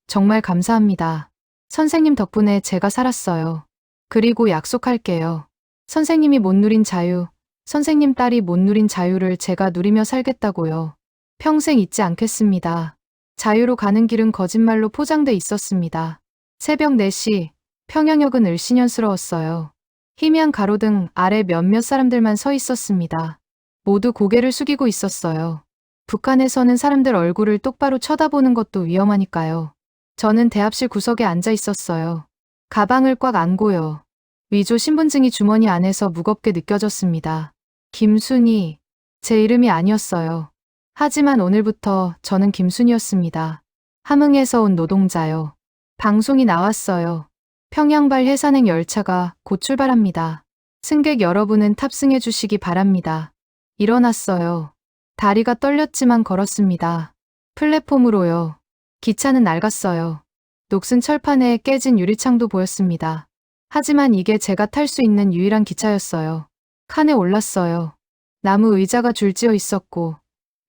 정말 감사합니다. 선생님 덕분에 제가 살았어요. 그리고 약속할게요. 선생님이 못 누린 자유, 선생님 딸이 못 누린 자유를 제가 누리며 살겠다고요. 평생 잊지 않겠습니다. 자유로 가는 길은 거짓말로 포장돼 있었습니다. 새벽 4시, 평양역은 을씨년스러웠어요. 희미한 가로등 아래 몇몇 사람들만 서 있었습니다. 모두 고개를 숙이고 있었어요. 북한에서는 사람들 얼굴을 똑바로 쳐다보는 것도 위험하니까요. 저는 대합실 구석에 앉아 있었어요. 가방을 꽉 안고요. 위조 신분증이 주머니 안에서 무겁게 느껴졌습니다. 김순희, 제 이름이 아니었어요. 하지만 오늘부터 저는 김순희였습니다. 함흥에서 온 노동자요. 방송이 나왔어요. 평양발 해산행 열차가 곧 출발합니다. 승객 여러분은 탑승해 주시기 바랍니다. 일어났어요. 다리가 떨렸지만 걸었습니다. 플랫폼으로요. 기차는 낡았어요. 녹슨 철판에 깨진 유리창도 보였습니다. 하지만 이게 제가 탈 수 있는 유일한 기차였어요. 칸에 올랐어요. 나무 의자가 줄지어 있었고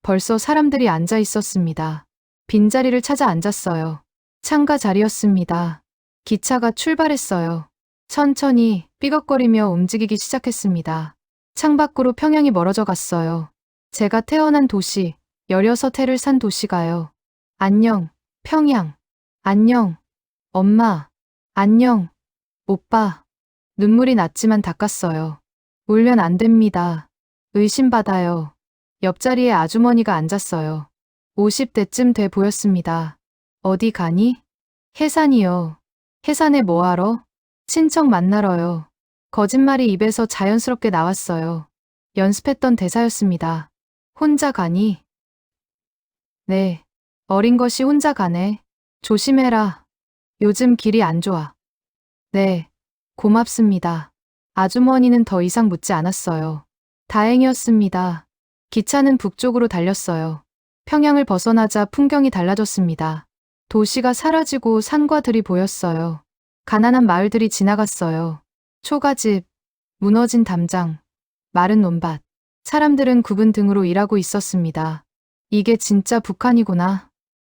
벌써 사람들이 앉아 있었습니다. 빈자리를 찾아 앉았어요. 창가 자리였습니다. 기차가 출발했어요. 천천히 삐걱거리며 움직이기 시작했습니다. 창밖으로 평양이 멀어져 갔어요. 제가 태어난 도시, 16해를 산 도시가요. 안녕, 평양. 안녕, 엄마. 안녕, 오빠. 눈물이 났지만 닦았어요. 울면 안 됩니다. 의심받아요. 옆자리에 아주머니가 앉았어요. 50대쯤 돼 보였습니다. 어디 가니? 해산이요. 해산에 뭐하러? 친척 만나러요. 거짓말이 입에서 자연스럽게 나왔어요. 연습했던 대사였습니다. 혼자 가니? 네. 어린 것이 혼자 가네. 조심해라. 요즘 길이 안 좋아. 네. 고맙습니다. 아주머니는 더 이상 묻지 않았어요. 다행이었습니다. 기차는 북쪽으로 달렸어요. 평양을 벗어나자 풍경이 달라졌습니다. 도시가 사라지고 산과 들이 보였어요. 가난한 마을들이 지나갔어요. 초가집, 무너진 담장, 마른 논밭. 사람들은 굽은 등으로 일하고 있었습니다. 이게 진짜 북한이구나.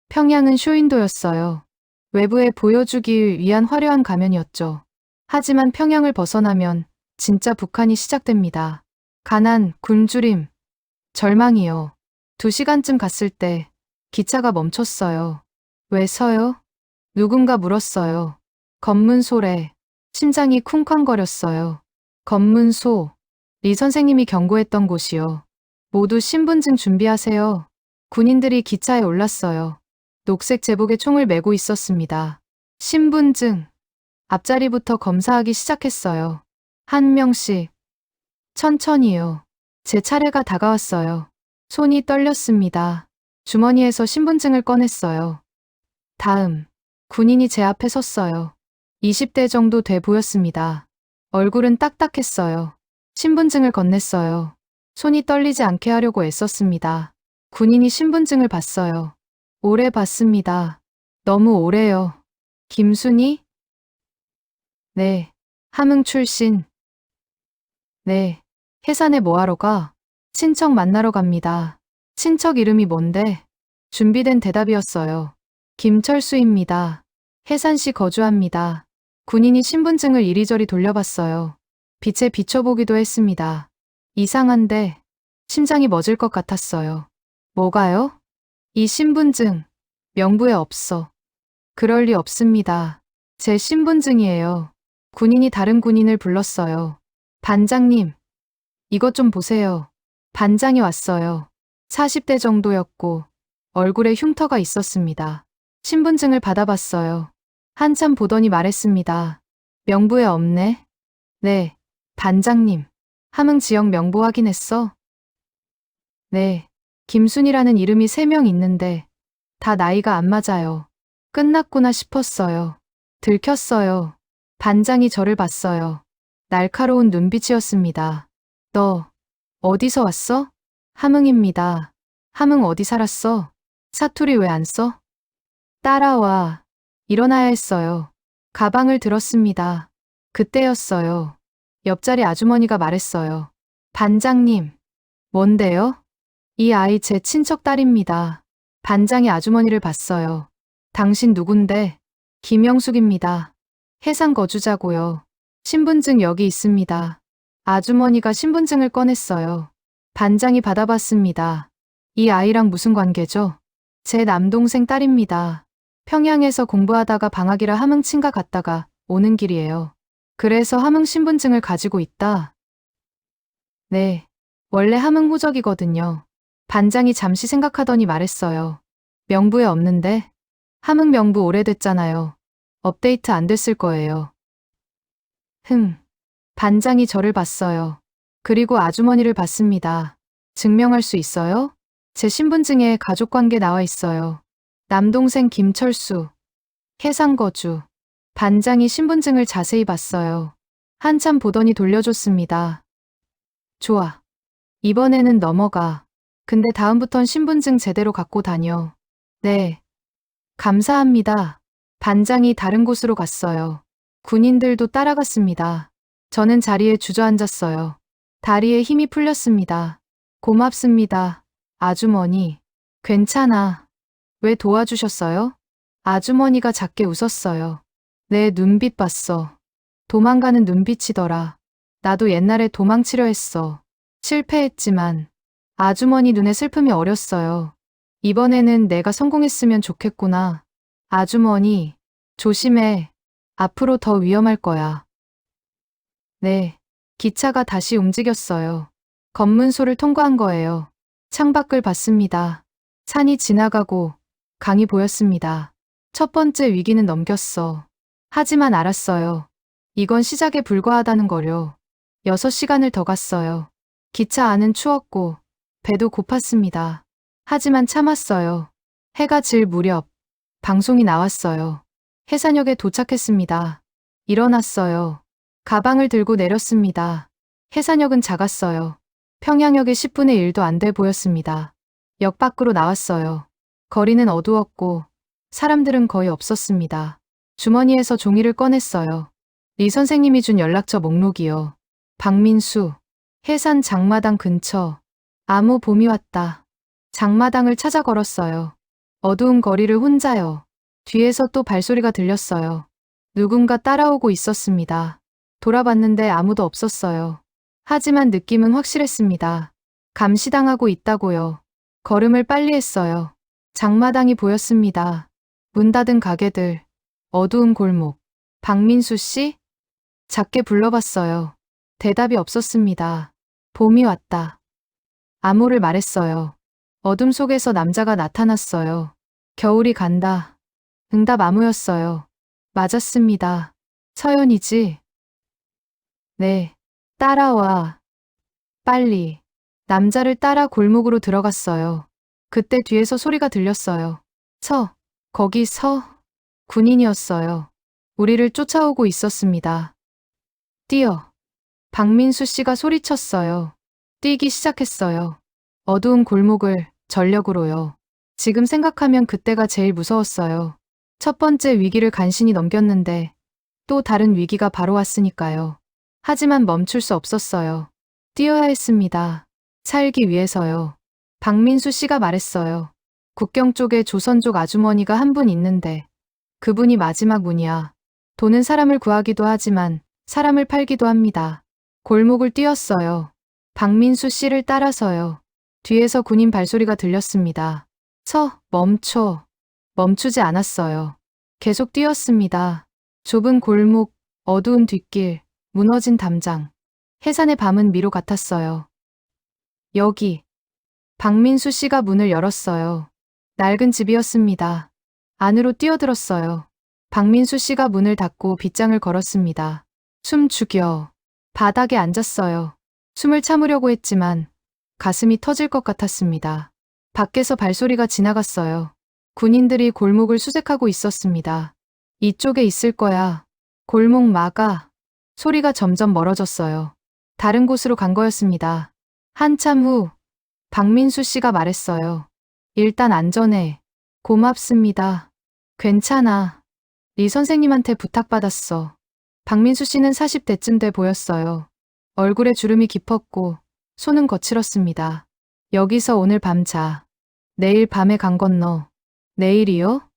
평양은 쇼윈도였어요. 외부에 보여주기 위한 화려한 가면이었죠. 하지만 평양을 벗어나면 진짜 북한이 시작됩니다. 가난, 굶주림, 절망이요. 2시간쯤 갔을 때 기차가 멈췄어요. 왜 서요? 누군가 물었어요. 검문소래. 심장이 쿵쾅거렸어요. 검문소. 리 선생님이 경고했던 곳이요. 모두 신분증 준비하세요. 군인들이 기차에 올랐어요. 녹색 제복에 총을 메고 있었습니다. 신분증. 앞자리부터 검사하기 시작했어요. 한 명씩. 천천히요. 제 차례가 다가왔어요. 손이 떨렸습니다. 주머니에서 신분증을 꺼냈어요. 다음. 군인이 제 앞에 섰어요. 20대 정도 돼 보였습니다. 얼굴은 딱딱했어요. 신분증을 건넸어요. 손이 떨리지 않게 하려고 애썼습니다. 군인이 신분증을 봤어요. 오래 봤습니다. 너무 오래요. 김순희? 네. 함흥 출신. 네. 해산에 뭐하러 가? 친척 만나러 갑니다. 친척 이름이 뭔데? 준비된 대답이었어요. 김철수입니다. 해산시 거주합니다. 군인이 신분증을 이리저리 돌려봤어요. 빛에 비춰보기도 했습니다. 이상한데 심장이 멎을 것 같았어요. 뭐가요? 이 신분증 명부에 없어. 그럴 리 없습니다. 제 신분증이에요. 군인이 다른 군인을 불렀어요. 반장님, 이것 좀 보세요. 반장이 왔어요. 40대 정도였고 얼굴에 흉터가 있었습니다. 신분증을 받아봤어요. 한참 보더니 말했습니다. 명부에 없네. 네, 반장님. 함흥 지역 명부 확인했어? 네, 김순이라는 이름이 3명 있는데 다 나이가 안 맞아요. 끝났구나 싶었어요. 들켰어요. 반장이 저를 봤어요. 날카로운 눈빛이었습니다. 너 어디서 왔어? 함흥입니다. 함흥 어디 살았어? 사투리 왜 안 써? 따라와. 일어나야 했어요. 가방을 들었습니다. 그때였어요. 옆자리 아주머니가 말했어요. 반장님. 뭔데요? 이 아이 제 친척 딸입니다. 반장이 아주머니를 봤어요. 당신 누군데? 김영숙입니다. 해상 거주자고요. 신분증 여기 있습니다. 아주머니가 신분증을 꺼냈어요. 반장이 받아봤습니다. 이 아이랑 무슨 관계죠? 제 남동생 딸입니다. 평양에서 공부하다가 방학이라 함흥 친가 갔다가 오는 길이에요. 그래서 함흥 신분증을 가지고 있다. 네, 원래 함흥 호적이거든요. 반장이 잠시 생각하더니 말했어요. 명부에 없는데? 함흥 명부 오래됐잖아요. 업데이트 안 됐을 거예요. 반장이 저를 봤어요. 그리고 아주머니를 봤습니다. 증명할 수 있어요? 제 신분증에 가족관계 나와 있어요. 남동생 김철수. 해상거주. 반장이 신분증을 자세히 봤어요. 한참 보더니 돌려줬습니다. 좋아. 이번에는 넘어가. 근데 다음부턴 신분증 제대로 갖고 다녀. 네. 감사합니다. 반장이 다른 곳으로 갔어요. 군인들도 따라갔습니다. 저는 자리에 주저앉았어요. 다리에 힘이 풀렸습니다. 고맙습니다. 아주머니. 괜찮아. 왜 도와주셨어요? 아주머니가 작게 웃었어요. 내 눈빛 봤어. 도망가는 눈빛이더라. 나도 옛날에 도망치려 했어. 실패했지만 아주머니 눈에 슬픔이 어렸어요. 이번에는 내가 성공했으면 좋겠구나. 아주머니, 조심해. 앞으로 더 위험할 거야. 네. 기차가 다시 움직였어요. 검문소를 통과한 거예요. 창밖을 봤습니다. 산이 지나가고 강이 보였습니다. 첫 번째 위기는 넘겼어. 하지만 알았어요. 이건 시작에 불과하다는 거려. 6시간을 더 갔어요. 기차 안은 추웠고 배도 고팠습니다. 하지만 참았어요. 해가 질 무렵 방송이 나왔어요. 해산역에 도착했습니다. 일어났어요. 가방을 들고 내렸습니다. 해산역은 작았어요. 평양역의 10분의 1도 안 돼 보였습니다. 역 밖으로 나왔어요. 거리는 어두웠고 사람들은 거의 없었습니다. 주머니에서 종이를 꺼냈어요. 리 선생님이 준 연락처 목록이요. 박민수, 해산 장마당 근처. 아무 봄이 왔다. 장마당을 찾아 걸었어요. 어두운 거리를 혼자요. 뒤에서 또 발소리가 들렸어요. 누군가 따라오고 있었습니다. 돌아봤는데 아무도 없었어요. 하지만 느낌은 확실했습니다. 감시당하고 있다고요. 걸음을 빨리 했어요. 장마당이 보였습니다. 문 닫은 가게들, 어두운 골목. 박민수 씨? 작게 불러봤어요. 대답이 없었습니다. 봄이 왔다. 암호를 말했어요. 어둠 속에서 남자가 나타났어요. 겨울이 간다. 응답 암호였어요. 맞았습니다. 서연이지? 네. 따라와. 빨리. 남자를 따라 골목으로 들어갔어요. 그때 뒤에서 소리가 들렸어요. 거기 서. 군인이었어요. 우리를 쫓아오고 있었습니다. 뛰어. 박민수 씨가 소리쳤어요. 뛰기 시작했어요. 어두운 골목을 전력으로요. 지금 생각하면 그때가 제일 무서웠어요. 첫 번째 위기를 간신히 넘겼는데 또 다른 위기가 바로 왔으니까요. 하지만 멈출 수 없었어요. 뛰어야 했습니다. 살기 위해서요. 박민수 씨가 말했어요. 국경 쪽에 조선족 아주머니가 한 분 있는데 그분이 마지막 문이야. 돈은 사람을 구하기도 하지만 사람을 팔기도 합니다. 골목을 뛰었어요. 박민수 씨를 따라서요. 뒤에서 군인 발소리가 들렸습니다. 멈춰. 멈추지 않았어요. 계속 뛰었습니다. 좁은 골목, 어두운 뒷길, 무너진 담장. 해산의 밤은 미로 같았어요. 여기. 박민수 씨가 문을 열었어요. 낡은 집이었습니다. 안으로 뛰어들었어요. 박민수 씨가 문을 닫고 빗장을 걸었습니다. 숨 죽여. 바닥에 앉았어요. 숨을 참으려고 했지만 가슴이 터질 것 같았습니다. 밖에서 발소리가 지나갔어요. 군인들이 골목을 수색하고 있었습니다. 이쪽에 있을 거야. 골목 막아. 소리가 점점 멀어졌어요. 다른 곳으로 간 거였습니다. 한참 후 박민수 씨가 말했어요. 일단 안전해. 고맙습니다. 괜찮아. 리 선생님한테 부탁받았어. 박민수 씨는 40대쯤 돼 보였어요. 얼굴에 주름이 깊었고 손은 거칠었습니다. 여기서 오늘 밤 자. 내일 밤에 강 건너. 내일이요?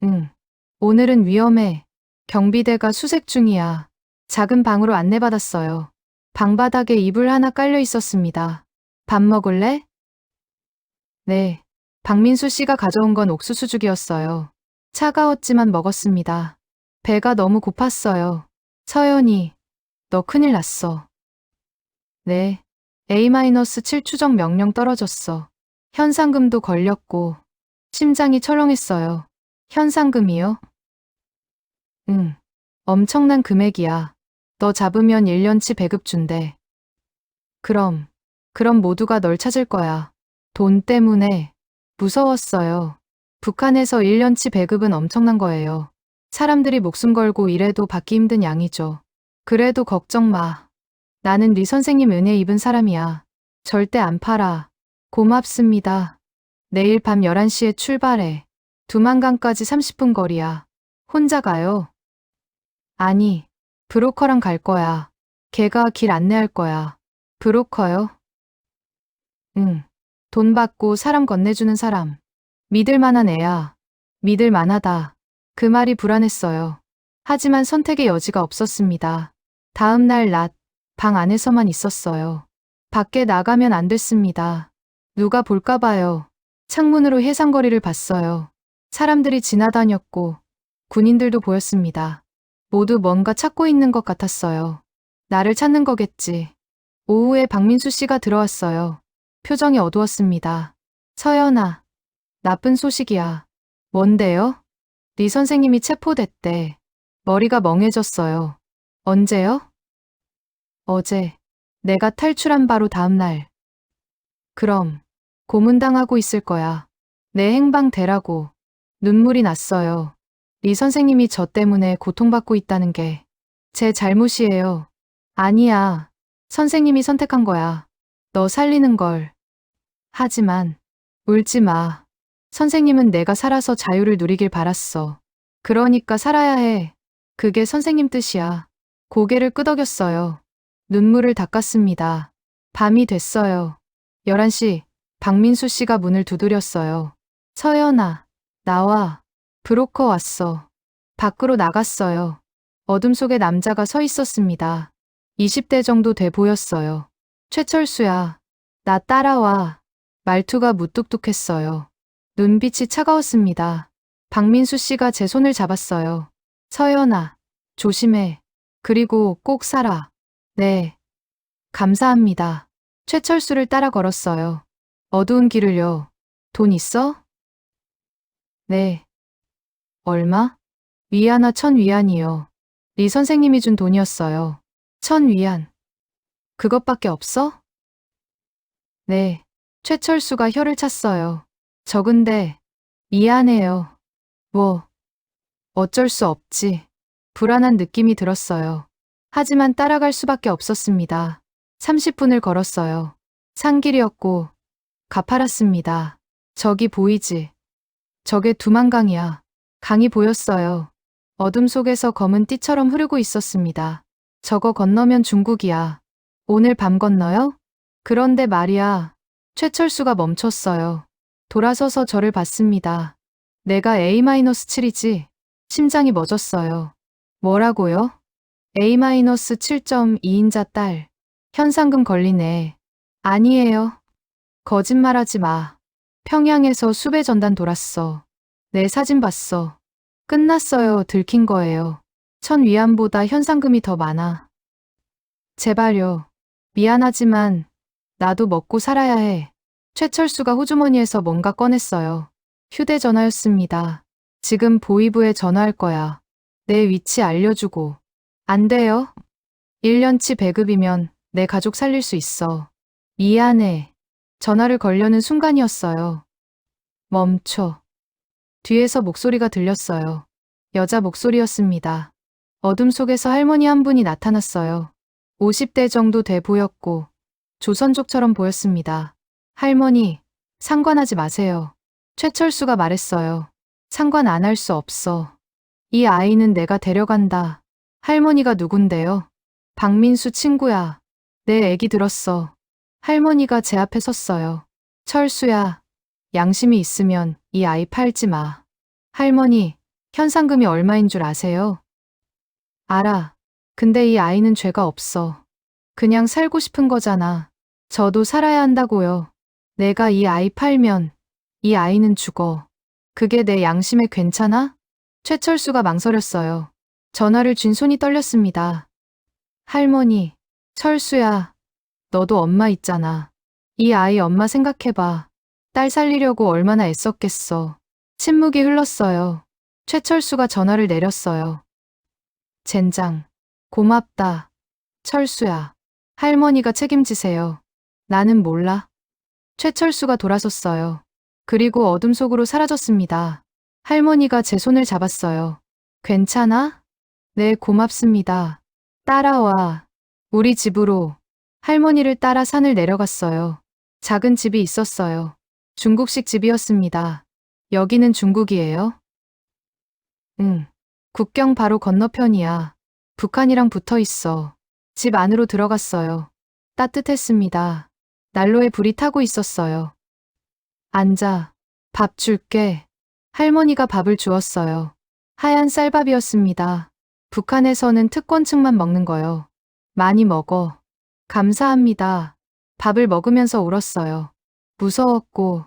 응. 오늘은 위험해. 경비대가 수색 중이야. 작은 방으로 안내받았어요. 방바닥에 이불 하나 깔려 있었습니다. 밥 먹을래? 네. 박민수 씨가 가져온 건 옥수수죽이었어요. 차가웠지만 먹었습니다. 배가 너무 고팠어요. 서연이, 너 큰일 났어. 네. A-7 추적 명령 떨어졌어. 현상금도 걸렸고, 심장이 철렁했어요. 현상금이요? 응. 엄청난 금액이야. 너 잡으면 1년치 배급 준대. 그럼 모두가 널 찾을 거야. 돈 때문에 무서웠어요. 북한에서 1년치 배급은 엄청난 거예요. 사람들이 목숨 걸고 일해도 받기 힘든 양이죠. 그래도 걱정 마. 나는 리 선생님 은혜 입은 사람이야. 절대 안 팔아. 고맙습니다. 내일 밤 11시에 출발해. 두만강까지 30분 거리야. 혼자 가요? 아니, 브로커랑 갈 거야. 걔가 길 안내할 거야. 브로커요? 응. 돈 받고 사람 건네주는 사람. 믿을 만한 애야. 믿을 만하다. 그 말이 불안했어요. 하지만 선택의 여지가 없었습니다. 다음 날 낮, 방 안에서만 있었어요. 밖에 나가면 안 됐습니다. 누가 볼까봐요. 창문으로 해상거리를 봤어요. 사람들이 지나다녔고, 군인들도 보였습니다. 모두 뭔가 찾고 있는 것 같았어요. 나를 찾는 거겠지. 오후에 박민수 씨가 들어왔어요. 표정이 어두웠습니다. 서연아, 나쁜 소식이야. 뭔데요? 리 선생님이 체포됐대. 머리가 멍해졌어요. 언제요? 어제. 내가 탈출한 바로 다음 날. 그럼 고문당하고 있을 거야. 내 행방 대라고. 눈물이 났어요. 리 선생님이 저 때문에 고통받고 있다는 게 제 잘못이에요. 아니야. 선생님이 선택한 거야. 너 살리는 걸. 하지만 울지 마. 선생님은 내가 살아서 자유를 누리길 바랐어. 그러니까 살아야 해. 그게 선생님 뜻이야. 고개를 끄덕였어요. 눈물을 닦았습니다. 밤이 됐어요. 11시, 박민수 씨가 문을 두드렸어요. 서연아, 나와. 브로커 왔어. 밖으로 나갔어요. 어둠 속에 남자가 서 있었습니다. 20대 정도 돼 보였어요. 최철수야, 나 따라와. 말투가 무뚝뚝했어요. 눈빛이 차가웠습니다. 박민수 씨가 제 손을 잡았어요. 서연아, 조심해. 그리고 꼭 살아. 네. 감사합니다. 최철수를 따라 걸었어요. 어두운 길을요. 돈 있어? 네. 얼마? 위안화 1000위안이요. 리 선생님이 준 돈이었어요. 1000위안. 그것밖에 없어? 네. 최철수가 혀를 찼어요. 적은데 미안해요. 뭐 어쩔 수 없지. 불안한 느낌이 들었어요. 하지만 따라갈 수밖에 없었습니다. 30분을 걸었어요. 산길이었고 가파랐습니다. 저기 보이지? 저게 두만강이야. 강이 보였어요. 어둠 속에서 검은 띠처럼 흐르고 있었습니다. 저거 건너면 중국이야. 오늘 밤 건너요? 그런데 말이야. 최철수가 멈췄어요. 돌아서서 저를 봤습니다. 내가 A-7이지? 심장이 멎었어요. 뭐라고요? A-7.2인자 딸. 현상금 걸리네. 아니에요. 거짓말하지 마. 평양에서 수배 전단 돌았어. 내 사진 봤어. 끝났어요. 들킨 거예요. 1000위안보다 현상금이 더 많아. 제발요. 미안하지만 나도 먹고 살아야 해. 최철수가 호주머니에서 뭔가 꺼냈어요. 휴대전화였습니다. 지금 보이부에 전화할 거야. 내 위치 알려주고. 안 돼요? 1년치 배급이면 내 가족 살릴 수 있어. 미안해. 전화를 걸려는 순간이었어요. 멈춰. 뒤에서 목소리가 들렸어요. 여자 목소리였습니다. 어둠 속에서 할머니 한 분이 나타났어요. 50대 정도 돼 보였고 조선족처럼 보였습니다. 할머니, 상관하지 마세요. 최철수가 말했어요. 상관 안 할 수 없어. 이 아이는 내가 데려간다. 할머니가 누군데요? 박민수 친구야. 내 애기 들었어. 할머니가 제 앞에 섰어요. 철수야, 양심이 있으면 이 아이 팔지 마. 할머니, 현상금이 얼마인 줄 아세요? 알아. 근데 이 아이는 죄가 없어. 그냥 살고 싶은 거잖아. 저도 살아야 한다고요. 내가 이 아이 팔면 이 아이는 죽어. 그게 내 양심에 괜찮아? 최철수가 망설였어요. 전화를 쥔 손이 떨렸습니다. 할머니, 철수야, 너도 엄마 있잖아. 이 아이 엄마 생각해봐. 딸 살리려고 얼마나 애썼겠어. 침묵이 흘렀어요. 최철수가 전화를 내렸어요. 젠장, 고맙다. 철수야, 할머니가 책임지세요. 나는 몰라. 최철수가 돌아섰어요. 그리고 어둠 속으로 사라졌습니다. 할머니가 제 손을 잡았어요. 괜찮아? 네, 고맙습니다. 따라와. 우리 집으로. 할머니를 따라 산을 내려갔어요. 작은 집이 있었어요. 중국식 집이었습니다. 여기는 중국이에요? 응. 국경 바로 건너편이야. 북한이랑 붙어 있어. 집 안으로 들어갔어요. 따뜻했습니다. 난로에 불이 타고 있었어요. 앉아. 밥 줄게. 할머니가 밥을 주었어요. 하얀 쌀밥이었습니다. 북한에서는 특권층만 먹는 거요. 많이 먹어. 감사합니다. 밥을 먹으면서 울었어요. 무서웠고,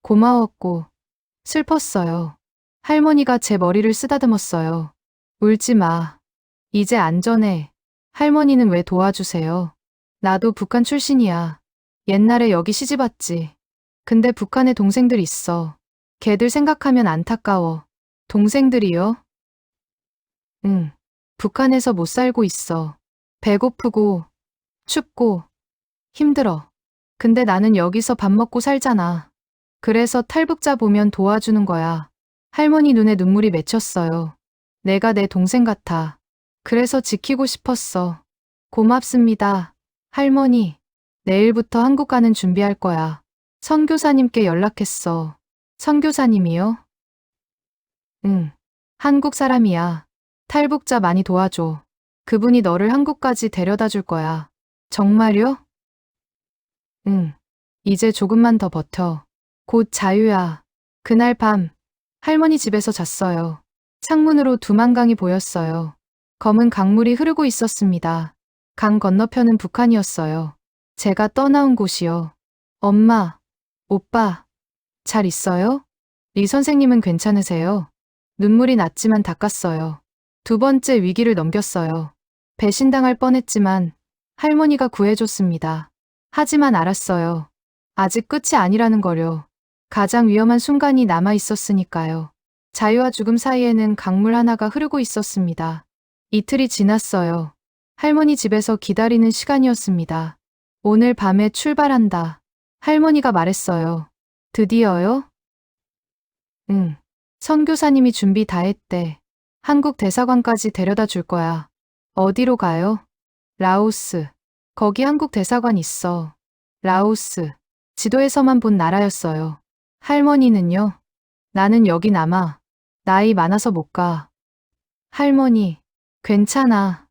고마웠고, 슬펐어요. 할머니가 제 머리를 쓰다듬었어요. 울지 마. 이제 안전해. 할머니는 왜 도와주세요? 나도 북한 출신이야. 옛날에 여기 시집 왔지. 근데 북한에 동생들 있어. 걔들 생각하면 안타까워. 동생들이요? 응. 북한에서 못 살고 있어. 배고프고, 춥고, 힘들어. 근데 나는 여기서 밥 먹고 살잖아. 그래서 탈북자 보면 도와주는 거야. 할머니 눈에 눈물이 맺혔어요. 내가 내 동생 같아. 그래서 지키고 싶었어. 고맙습니다. 할머니, 내일부터 한국 가는 준비할 거야. 선교사님께 연락했어. 선교사님이요? 응. 한국 사람이야. 탈북자 많이 도와줘. 그분이 너를 한국까지 데려다 줄 거야. 정말요? 응. 이제 조금만 더 버텨. 곧 자유야. 그날 밤, 할머니 집에서 잤어요. 창문으로 두만강이 보였어요. 검은 강물이 흐르고 있었습니다. 강 건너편은 북한이었어요. 제가 떠나온 곳이요. 엄마, 오빠, 잘 있어요? 리 선생님은 괜찮으세요? 눈물이 났지만 닦았어요. 두 번째 위기를 넘겼어요. 배신당할 뻔했지만 할머니가 구해줬습니다. 하지만 알았어요. 아직 끝이 아니라는 거요. 가장 위험한 순간이 남아 있었으니까요. 자유와 죽음 사이에는 강물 하나가 흐르고 있었습니다. 이틀이 지났어요. 할머니 집에서 기다리는 시간이었습니다. 오늘 밤에 출발한다. 할머니가 말했어요. 드디어요? 응. 선교사님이 준비 다 했대. 한국 대사관까지 데려다 줄 거야. 어디로 가요? 라오스. 거기 한국 대사관 있어. 라오스. 지도에서만 본 나라였어요. 할머니는요? 나는 여기 남아. 나이 많아서 못 가. 할머니, 괜찮아.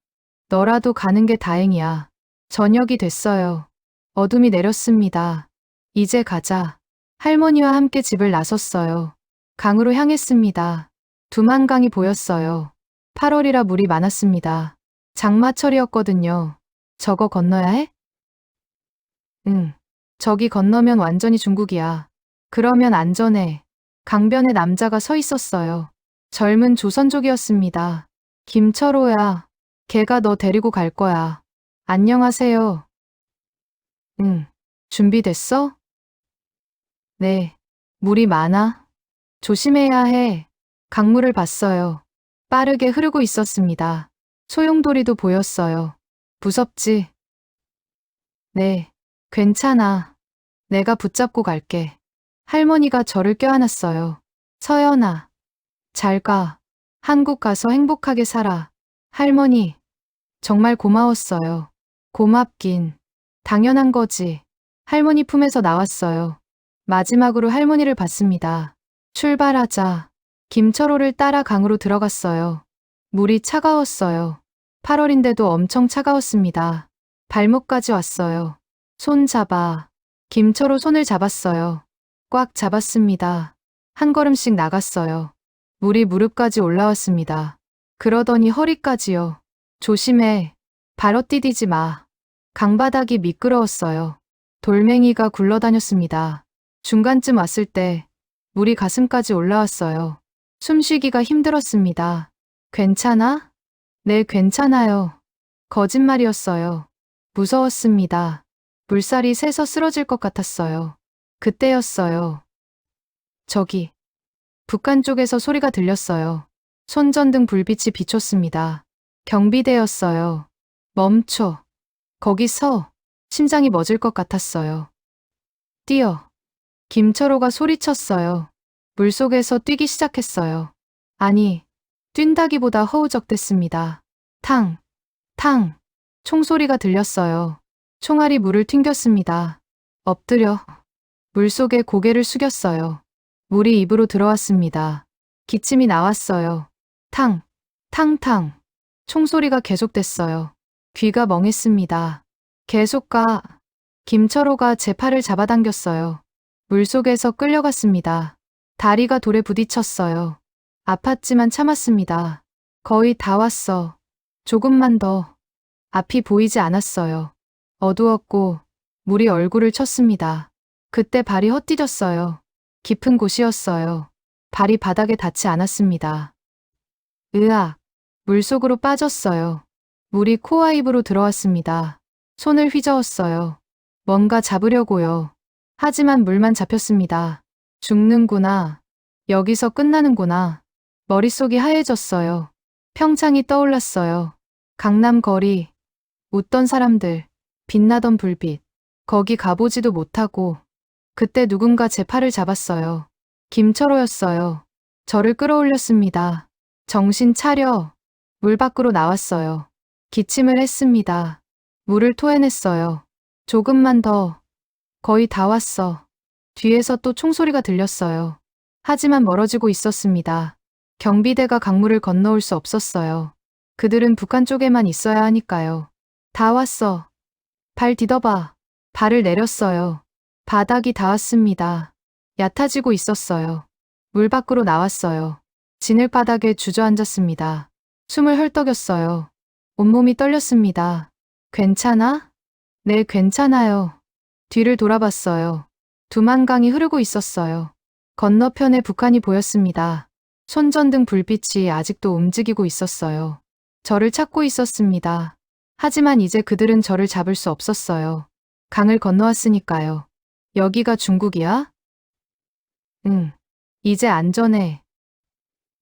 너라도 가는 게 다행이야. 저녁이 됐어요. 어둠이 내렸습니다. 이제 가자. 할머니와 함께 집을 나섰어요. 강으로 향했습니다. 두만강이 보였어요. 8월이라 물이 많았습니다. 장마철이었거든요. 저거 건너야 해? 응. 저기 건너면 완전히 중국이야. 그러면 안전해. 강변에 남자가 서 있었어요. 젊은 조선족이었습니다. 김철호야. 걔가 너 데리고 갈 거야. 안녕하세요. 응. 준비됐어? 네. 물이 많아? 조심해야 해. 강물을 봤어요. 빠르게 흐르고 있었습니다. 소용돌이도 보였어요. 무섭지? 네. 괜찮아. 내가 붙잡고 갈게. 할머니가 저를 껴안았어요. 서연아. 잘 가. 한국 가서 행복하게 살아. 할머니. 정말 고마웠어요. 고맙긴. 당연한 거지. 할머니 품에서 나왔어요. 마지막으로 할머니를 봤습니다. 출발하자. 김철호를 따라 강으로 들어갔어요. 물이 차가웠어요. 8월인데도 엄청 차가웠습니다. 발목까지 왔어요. 손 잡아. 김철호 손을 잡았어요. 꽉 잡았습니다. 한 걸음씩 나갔어요. 물이 무릎까지 올라왔습니다. 그러더니 허리까지요. 조심해. 발어 디디지 마. 강바닥이 미끄러웠어요. 돌멩이가 굴러다녔습니다. 중간쯤 왔을 때 물이 가슴까지 올라왔어요. 숨쉬기가 힘들었습니다. 괜찮아? 네, 괜찮아요. 거짓말이었어요. 무서웠습니다. 물살이 새서 쓰러질 것 같았어요. 그때였어요. 저기. 북한 쪽에서 소리가 들렸어요. 손전등 불빛이 비췄습니다. 경비대였어요. 멈춰. 거기 서. 심장이 멎을 것 같았어요. 뛰어. 김철호가 소리쳤어요. 물속에서 뛰기 시작했어요. 아니, 뛴다기보다 허우적댔습니다. 탕, 탕, 총소리가 들렸어요. 총알이 물을 튕겼습니다. 엎드려 물속에 고개를 숙였어요. 물이 입으로 들어왔습니다. 기침이 나왔어요. 탕, 탕탕. 총소리가 계속됐어요. 귀가 멍했습니다. 계속 가. 김철호가 제 팔을 잡아당겼어요. 물속에서 끌려갔습니다. 다리가 돌에 부딪혔어요. 아팠지만 참았습니다. 거의 다 왔어. 조금만 더. 앞이 보이지 않았어요. 어두웠고 물이 얼굴을 쳤습니다. 그때 발이 헛디뎠어요. 깊은 곳이었어요. 발이 바닥에 닿지 않았습니다. 으악. 물속으로 빠졌어요. 물이 코와 입으로 들어왔습니다. 손을 휘저었어요. 뭔가 잡으려고요. 하지만 물만 잡혔습니다. 죽는구나. 여기서 끝나는구나. 머릿속이 하얘졌어요. 평창이 떠올랐어요. 강남 거리, 웃던 사람들, 빛나던 불빛. 거기 가보지도 못하고. 그때 누군가 제 팔을 잡았어요. 김철호였어요. 저를 끌어올렸습니다. 정신 차려. 물 밖으로 나왔어요. 기침을 했습니다. 물을 토해냈어요. 조금만 더. 거의 다 왔어. 뒤에서 또 총소리가 들렸어요. 하지만 멀어지고 있었습니다. 경비대가 강물을 건너올 수 없었어요. 그들은 북한 쪽에만 있어야 하니까요. 다 왔어. 발 디뎌봐. 발을 내렸어요. 바닥이 닿았습니다. 얕아지고 있었어요. 물 밖으로 나왔어요. 진흙바닥에 주저앉았습니다. 숨을 헐떡였어요. 온몸이 떨렸습니다. 괜찮아? 네, 괜찮아요. 뒤를 돌아봤어요. 두만강이 흐르고 있었어요. 건너편에 북한이 보였습니다. 손전등 불빛이 아직도 움직이고 있었어요. 저를 찾고 있었습니다. 하지만 이제 그들은 저를 잡을 수 없었어요. 강을 건너왔으니까요. 여기가 중국이야? 응. 이제 안전해.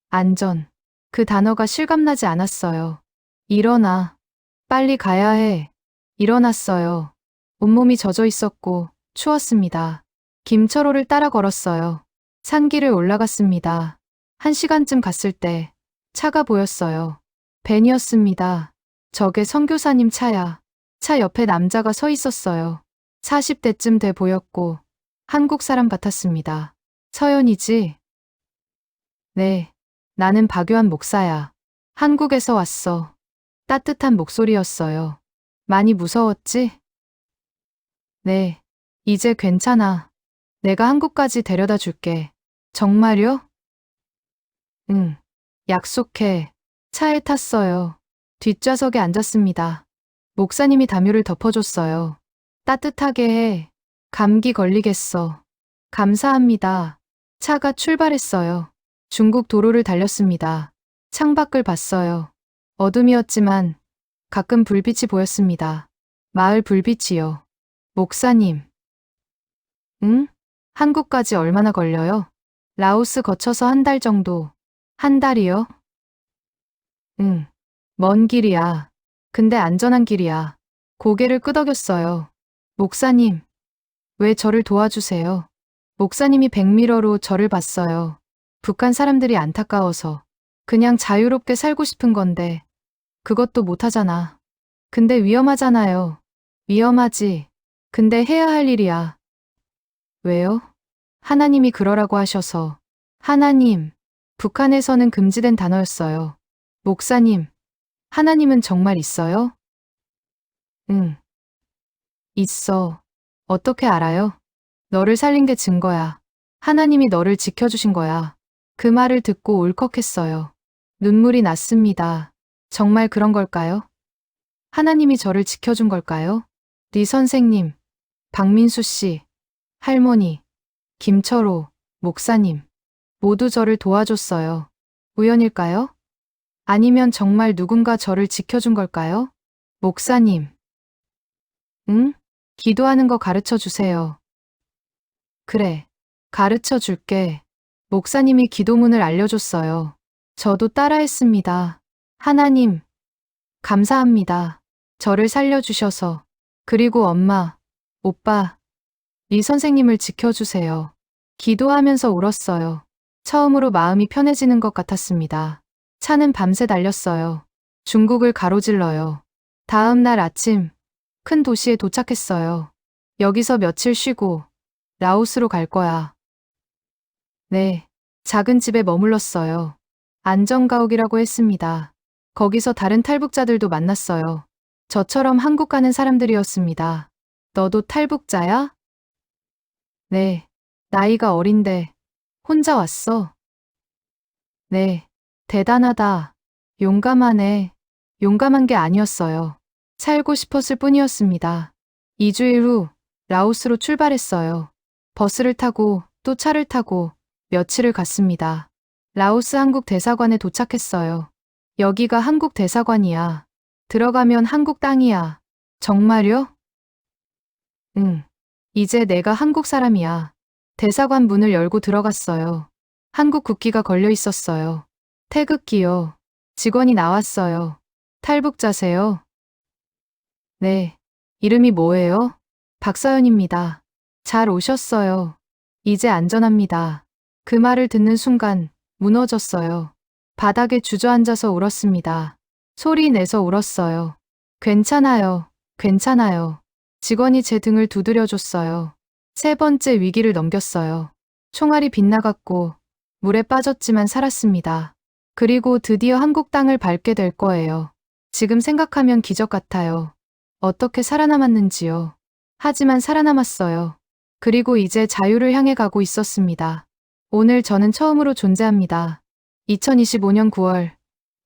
안전. 그 단어가 실감나지 않았어요. 일어나. 빨리 가야 해. 일어났어요. 온몸이 젖어 있었고 추웠습니다. 김철호를 따라 걸었어요. 산길을 올라갔습니다. 1시간쯤 갔을 때 차가 보였어요. 벤이었습니다. 저게 선교사님 차야. 차 옆에 남자가 서 있었어요. 40대쯤 돼 보였고 한국 사람 같았습니다. 서연이지? 네. 나는 박요한 목사야. 한국에서 왔어. 따뜻한 목소리였어요. 많이 무서웠지? 네. 이제 괜찮아. 내가 한국까지 데려다 줄게. 정말요? 응. 약속해. 차에 탔어요. 뒷좌석에 앉았습니다. 목사님이 담요를 덮어줬어요. 따뜻하게 해. 감기 걸리겠어. 감사합니다. 차가 출발했어요. 중국 도로를 달렸습니다. 창밖을 봤어요. 어둠이었지만 가끔 불빛이 보였습니다. 마을 불빛이요. 목사님. 응? 한국까지 얼마나 걸려요? 라오스 거쳐서 1달 정도. 1달이요? 응. 먼 길이야. 근데 안전한 길이야. 고개를 끄덕였어요. 목사님. 왜 저를 도와주세요? 목사님이 백미러로 저를 봤어요. 북한 사람들이 안타까워서. 그냥 자유롭게 살고 싶은 건데. 그것도 못하잖아. 근데 위험하잖아요. 위험하지. 근데 해야 할 일이야. 왜요? 하나님이 그러라고 하셔서. 하나님. 북한에서는 금지된 단어였어요. 목사님. 하나님은 정말 있어요? 응. 있어. 어떻게 알아요? 너를 살린 게 증거야. 하나님이 너를 지켜주신 거야. 그 말을 듣고 울컥했어요. 눈물이 났습니다. 정말 그런 걸까요? 하나님이 저를 지켜준 걸까요? 네 선생님, 박민수 씨, 할머니, 김철호, 목사님, 모두 저를 도와줬어요. 우연일까요? 아니면 정말 누군가 저를 지켜준 걸까요? 목사님. 응? 기도하는 거 가르쳐 주세요. 그래. 가르쳐 줄게. 목사님이 기도문을 알려줬어요. 저도 따라했습니다. 하나님, 감사합니다. 저를 살려주셔서. 그리고 엄마, 오빠, 리 선생님을 지켜주세요. 기도하면서 울었어요. 처음으로 마음이 편해지는 것 같았습니다. 차는 밤새 달렸어요. 중국을 가로질러요. 다음 날 아침, 큰 도시에 도착했어요. 여기서 며칠 쉬고 라오스로 갈 거야. 네, 작은 집에 머물렀어요. 안전가옥이라고 했습니다. 거기서 다른 탈북자들도 만났어요. 저처럼 한국 가는 사람들이었습니다. 너도 탈북자야? 네, 나이가 어린데 혼자 왔어? 네, 대단하다. 용감하네. 용감한 게 아니었어요. 살고 싶었을 뿐이었습니다. 2주일 후 라오스로 출발했어요. 버스를 타고 또 차를 타고 며칠을 갔습니다. 라오스 한국 대사관에 도착했어요. 여기가 한국 대사관이야. 들어가면 한국 땅이야. 정말요? 응. 이제 내가 한국 사람이야. 대사관 문을 열고 들어갔어요. 한국 국기가 걸려 있었어요. 태극기요. 직원이 나왔어요. 탈북자세요? 네. 이름이 뭐예요? 박서연입니다. 잘 오셨어요. 이제 안전합니다. 그 말을 듣는 순간 무너졌어요. 바닥에 주저앉아서 울었습니다. 소리 내서 울었어요. 괜찮아요. 괜찮아요. 직원이 제 등을 두드려줬어요. 세 번째 위기를 넘겼어요. 총알이 빗나갔고 물에 빠졌지만 살았습니다. 그리고 드디어 한국 땅을 밟게 될 거예요. 지금 생각하면 기적 같아요. 어떻게 살아남았는지요. 하지만 살아남았어요. 그리고 이제 자유를 향해 가고 있었습니다. 오늘 저는 처음으로 존재합니다. 2025년 9월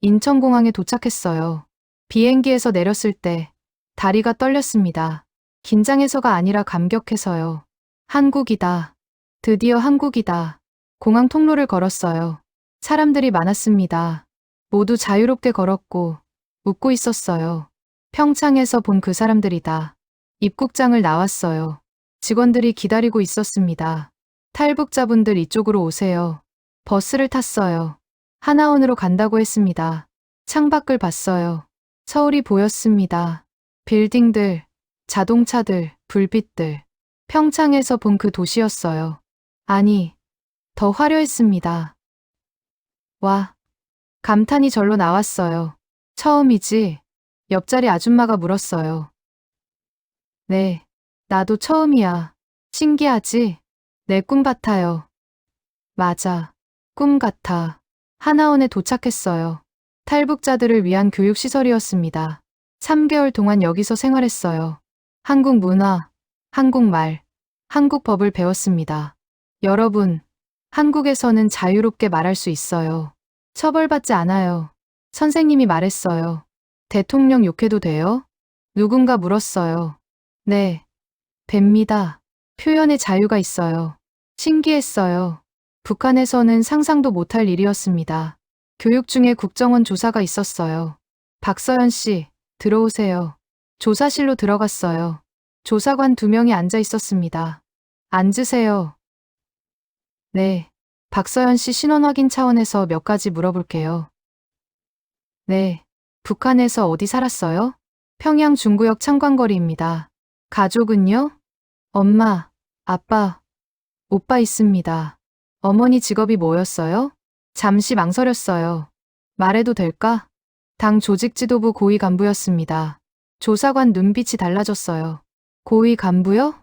인천공항에 도착했어요. 비행기에서 내렸을 때 다리가 떨렸습니다. 긴장해서가 아니라 감격해서요. 한국이다. 드디어 한국이다. 공항 통로를 걸었어요. 사람들이 많았습니다. 모두 자유롭게 걸었고 웃고 있었어요. 평창에서 본 그 사람들이다. 입국장을 나왔어요. 직원들이 기다리고 있었습니다. 탈북자분들 이쪽으로 오세요. 버스를 탔어요. 하나원으로 간다고 했습니다. 창밖을 봤어요. 서울이 보였습니다. 빌딩들, 자동차들, 불빛들. 평창에서 본 그 도시였어요. 아니, 더 화려했습니다. 와, 감탄이 절로 나왔어요. 처음이지? 옆자리 아줌마가 물었어요. 네, 나도 처음이야. 신기하지? 내 꿈 같아요. 맞아, 꿈 같아. 하나원에 도착했어요. 탈북자들을 위한 교육시설이었습니다. 3개월 동안 여기서 생활했어요. 한국 문화, 한국말, 한국법을 배웠습니다. 여러분, 한국에서는 자유롭게 말할 수 있어요. 처벌받지 않아요. 선생님이 말했어요. 대통령 욕해도 돼요? 누군가 물었어요. 네, 뵙니다. 표현의 자유가 있어요. 신기했어요. 북한에서는 상상도 못할 일이었습니다. 교육 중에 국정원 조사가 있었어요. 박서연 씨, 들어오세요. 조사실로 들어갔어요. 조사관 2명이 앉아 있었습니다. 앉으세요. 네, 박서연 씨 신원 확인 차원에서 몇 가지 물어볼게요. 네, 북한에서 어디 살았어요? 평양 중구역 창광거리입니다. 가족은요? 엄마, 아빠, 오빠 있습니다. 어머니 직업이 뭐였어요? 잠시 망설였어요. 말해도 될까? 당 조직지도부 고위 간부였습니다. 조사관 눈빛이 달라졌어요. 고위 간부요?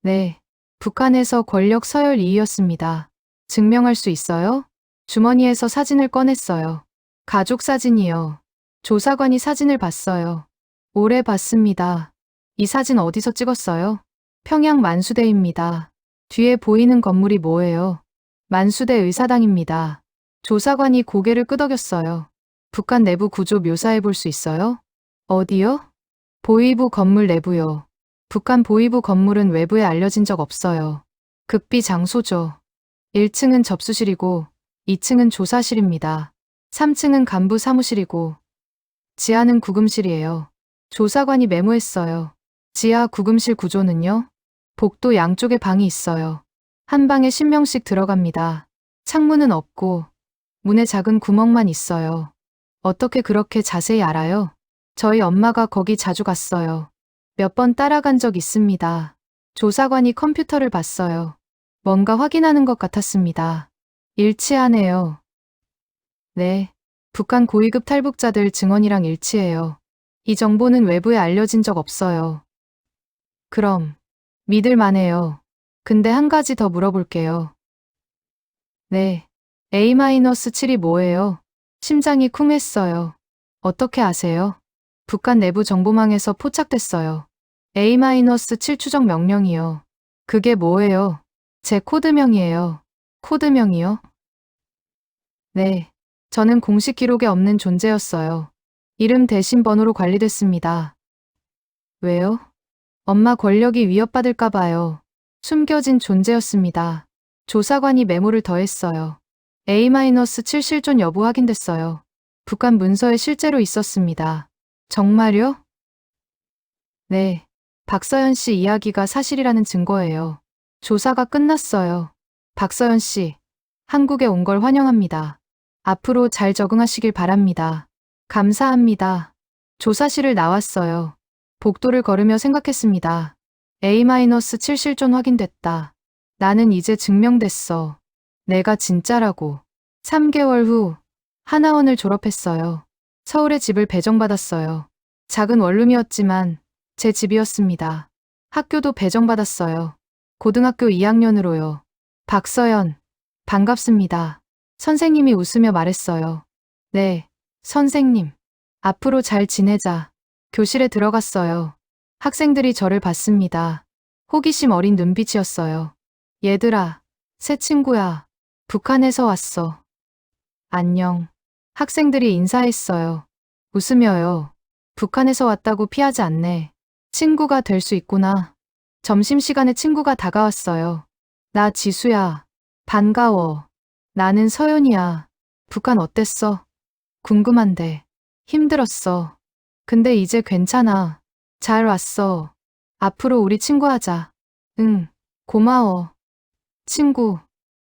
네, 북한에서 권력 서열 2위였습니다. 증명할 수 있어요? 주머니에서 사진을 꺼냈어요. 가족 사진이요. 조사관이 사진을 봤어요. 오래 봤습니다. 이 사진 어디서 찍었어요? 평양 만수대입니다. 뒤에 보이는 건물이 뭐예요? 만수대 의사당입니다. 조사관이 고개를 끄덕였어요. 북한 내부 구조 묘사해 볼 수 있어요? 어디요? 보위부 건물 내부요. 북한 보위부 건물은 외부에 알려진 적 없어요. 극비 장소죠. 1층은 접수실이고 2층은 조사실입니다. 3층은 간부 사무실이고 지하는 구금실이에요. 조사관이 메모했어요. 지하 구금실 구조는요? 복도 양쪽에 방이 있어요. 한 방에 10명씩 들어갑니다. 창문은 없고 문에 작은 구멍만 있어요. 어떻게 그렇게 자세히 알아요? 저희 엄마가 거기 자주 갔어요. 몇 번 따라간 적 있습니다. 조사관이 컴퓨터를 봤어요. 뭔가 확인하는 것 같았습니다. 일치하네요. 네. 북한 고위급 탈북자들 증언이랑 일치해요. 이 정보는 외부에 알려진 적 없어요. 그럼 믿을만해요. 근데 한 가지 더 물어볼게요. 네. A-7이 뭐예요? 심장이 쿵했어요. 어떻게 아세요? 북한 내부 정보망에서 포착됐어요. A-7 추적 명령이요. 그게 뭐예요? 제 코드명이에요. 코드명이요? 네. 저는 공식 기록에 없는 존재였어요. 이름 대신 번호로 관리됐습니다. 왜요? 엄마 권력이 위협받을까 봐요. 숨겨진 존재였습니다. 조사관이 메모를 더했어요. A-7 실존 여부 확인됐어요. 북한 문서에 실제로 있었습니다. 정말요? 네. 박서연 씨 이야기가 사실이라는 증거예요. 조사가 끝났어요. 박서연 씨, 한국에 온 걸 환영합니다. 앞으로 잘 적응하시길 바랍니다. 감사합니다. 조사실을 나왔어요. 복도를 걸으며 생각했습니다. A-7 실존 확인됐다. 나는 이제 증명됐어. 내가 진짜라고. 3개월 후 하나원을 졸업했어요. 서울에 집을 배정받았어요. 작은 원룸이었지만 제 집이었습니다. 학교도 배정받았어요. 고등학교 2학년으로요. 박서연, 반갑습니다. 선생님이 웃으며 말했어요. 네, 선생님. 앞으로 잘 지내자. 교실에 들어갔어요. 학생들이 저를 봤습니다. 호기심 어린 눈빛이었어요. 얘들아, 새 친구야. 북한에서 왔어. 안녕. 학생들이 인사했어요. 웃으며요. 북한에서 왔다고 피하지 않네. 친구가 될 수 있구나. 점심시간에 친구가 다가왔어요. 나 지수야. 반가워. 나는 서연이야. 북한 어땠어? 궁금한데. 힘들었어. 근데 이제 괜찮아. 잘 왔어. 앞으로 우리 친구하자. 응, 고마워. 친구.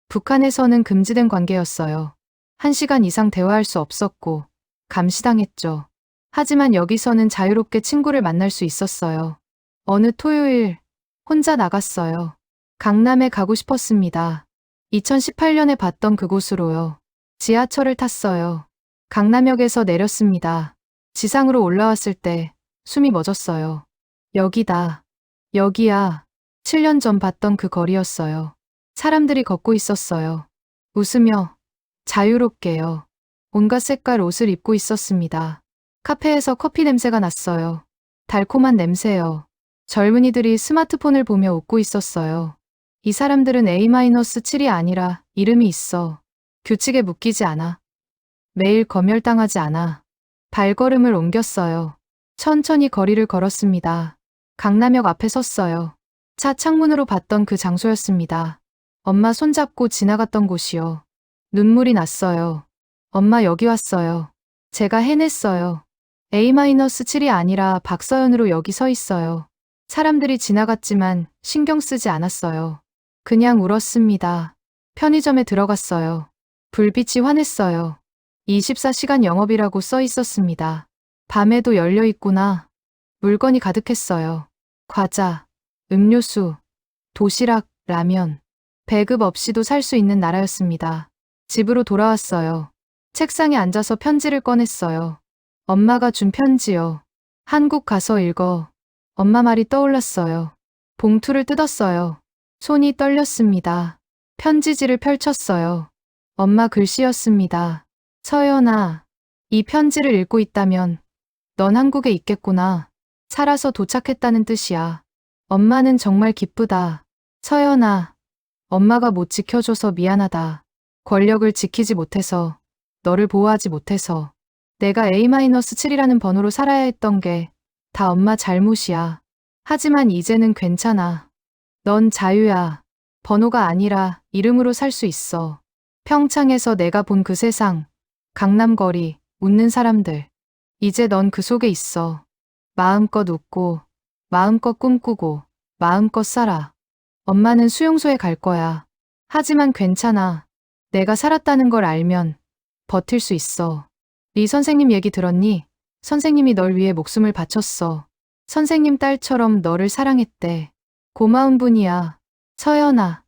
북한에서는 금지된 관계였어요. 1시간 이상 대화할 수 없었고, 감시당했죠. 하지만 여기서는 자유롭게 친구를 만날 수 있었어요. 어느 토요일, 혼자 나갔어요. 강남에 가고 싶었습니다. 2018년에 봤던 그곳으로요. 지하철을 탔어요. 강남역에서 내렸습니다. 지상으로 올라왔을 때 숨이 멎었어요. 여기다. 여기야. 7년 전 봤던 그 거리였어요. 사람들이 걷고 있었어요. 웃으며 자유롭게요. 온갖 색깔 옷을 입고 있었습니다. 카페에서 커피 냄새가 났어요. 달콤한 냄새요. 젊은이들이 스마트폰을 보며 웃고 있었어요. 이 사람들은 A-7이 아니라 이름이 있어. 규칙에 묶이지 않아. 매일 검열당하지 않아. 발걸음을 옮겼어요. 천천히 거리를 걸었습니다. 강남역 앞에 섰어요. 차 창문으로 봤던 그 장소였습니다. 엄마 손잡고 지나갔던 곳이요. 눈물이 났어요. 엄마 여기 왔어요. 제가 해냈어요. A-7이 아니라 박서연으로 여기 서 있어요. 사람들이 지나갔지만 신경 쓰지 않았어요. 그냥 울었습니다. 편의점에 들어갔어요. 불빛이 환했어요. 24시간 영업이라고 써 있었습니다. 밤에도 열려 있구나. 물건이 가득했어요. 과자, 음료수, 도시락, 라면. 배급 없이도 살 수 있는 나라였습니다. 집으로 돌아왔어요. 책상에 앉아서 편지를 꺼냈어요. 엄마가 준 편지요. 한국 가서 읽어. 엄마 말이 떠올랐어요. 봉투를 뜯었어요. 손이 떨렸습니다. 편지지를 펼쳤어요. 엄마 글씨였습니다. 서연아, 이 편지를 읽고 있다면 넌 한국에 있겠구나. 살아서 도착했다는 뜻이야. 엄마는 정말 기쁘다. 서연아, 엄마가 못 지켜줘서 미안하다. 권력을 지키지 못해서, 너를 보호하지 못해서. 내가 A-7이라는 번호로 살아야 했던 게 다 엄마 잘못이야. 하지만 이제는 괜찮아. 넌 자유야. 번호가 아니라 이름으로 살 수 있어. 평창에서 내가 본 그 세상, 강남거리, 웃는 사람들. 이제 넌 그 속에 있어. 마음껏 웃고, 마음껏 꿈꾸고, 마음껏 살아. 엄마는 수용소에 갈 거야. 하지만 괜찮아. 내가 살았다는 걸 알면 버틸 수 있어. 네 선생님 얘기 들었니? 선생님이 널 위해 목숨을 바쳤어. 선생님 딸처럼 너를 사랑했대. 고마운 분이야. 서연아,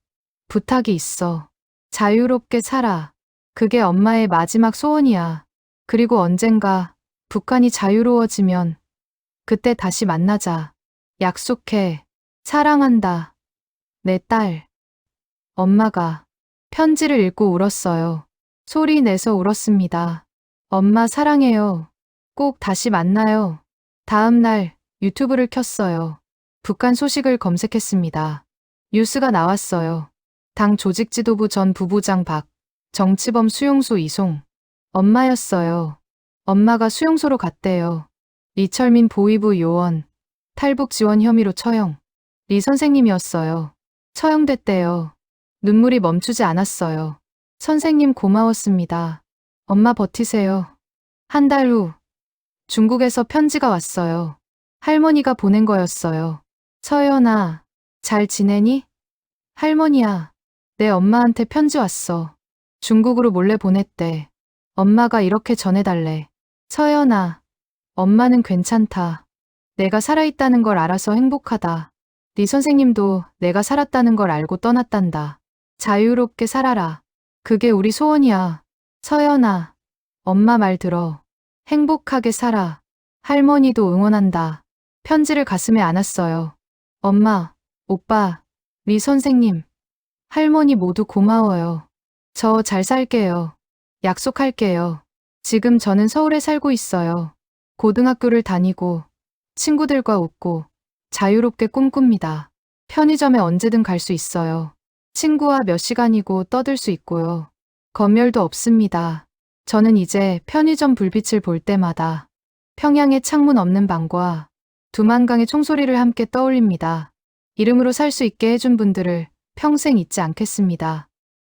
부탁이 있어. 자유롭게 살아. 그게 엄마의 마지막 소원이야. 그리고 언젠가 북한이 자유로워지면 그때 다시 만나자. 약속해. 사랑한다. 내 딸. 엄마가 편지를 읽고 울었어요. 소리 내서 울었습니다. 엄마 사랑해요. 꼭 다시 만나요. 다음 날 유튜브를 켰어요. 북한 소식을 검색했습니다. 뉴스가 나왔어요. 당 조직지도부 전 부부장 박, 정치범 수용소 이송. 엄마였어요. 엄마가 수용소로 갔대요. 리철민 보위부 요원, 탈북 지원 혐의로 처형. 리 선생님이었어요. 처형됐대요. 눈물이 멈추지 않았어요. 선생님 고마웠습니다. 엄마 버티세요. 한 달 후, 중국에서 편지가 왔어요. 할머니가 보낸 거였어요. 서연아, 잘 지내니? 할머니야, 내 엄마한테 편지 왔어. 중국으로 몰래 보냈대. 엄마가 이렇게 전해달래. 서연아, 엄마는 괜찮다. 내가 살아있다는 걸 알아서 행복하다. 네 선생님도 내가 살았다는 걸 알고 떠났단다. 자유롭게 살아라. 그게 우리 소원이야. 서연아, 엄마 말 들어. 행복하게 살아. 할머니도 응원한다. 편지를 가슴에 안았어요. 엄마, 오빠, 리 선생님, 할머니 모두 고마워요. 저 잘 살게요. 약속할게요. 지금 저는 서울에 살고 있어요. 고등학교를 다니고 친구들과 웃고 자유롭게 꿈꿉니다. 편의점에 언제든 갈 수 있어요. 친구와 몇 시간이고 떠들 수 있고요. 검열도 없습니다. 저는 이제 편의점 불빛을 볼 때마다 평양의 창문 없는 방과 두만강의 총소리를 함께 떠올립니다. 이름으로 살 수 있게 해준 분들을 평생 잊지 않겠습니다.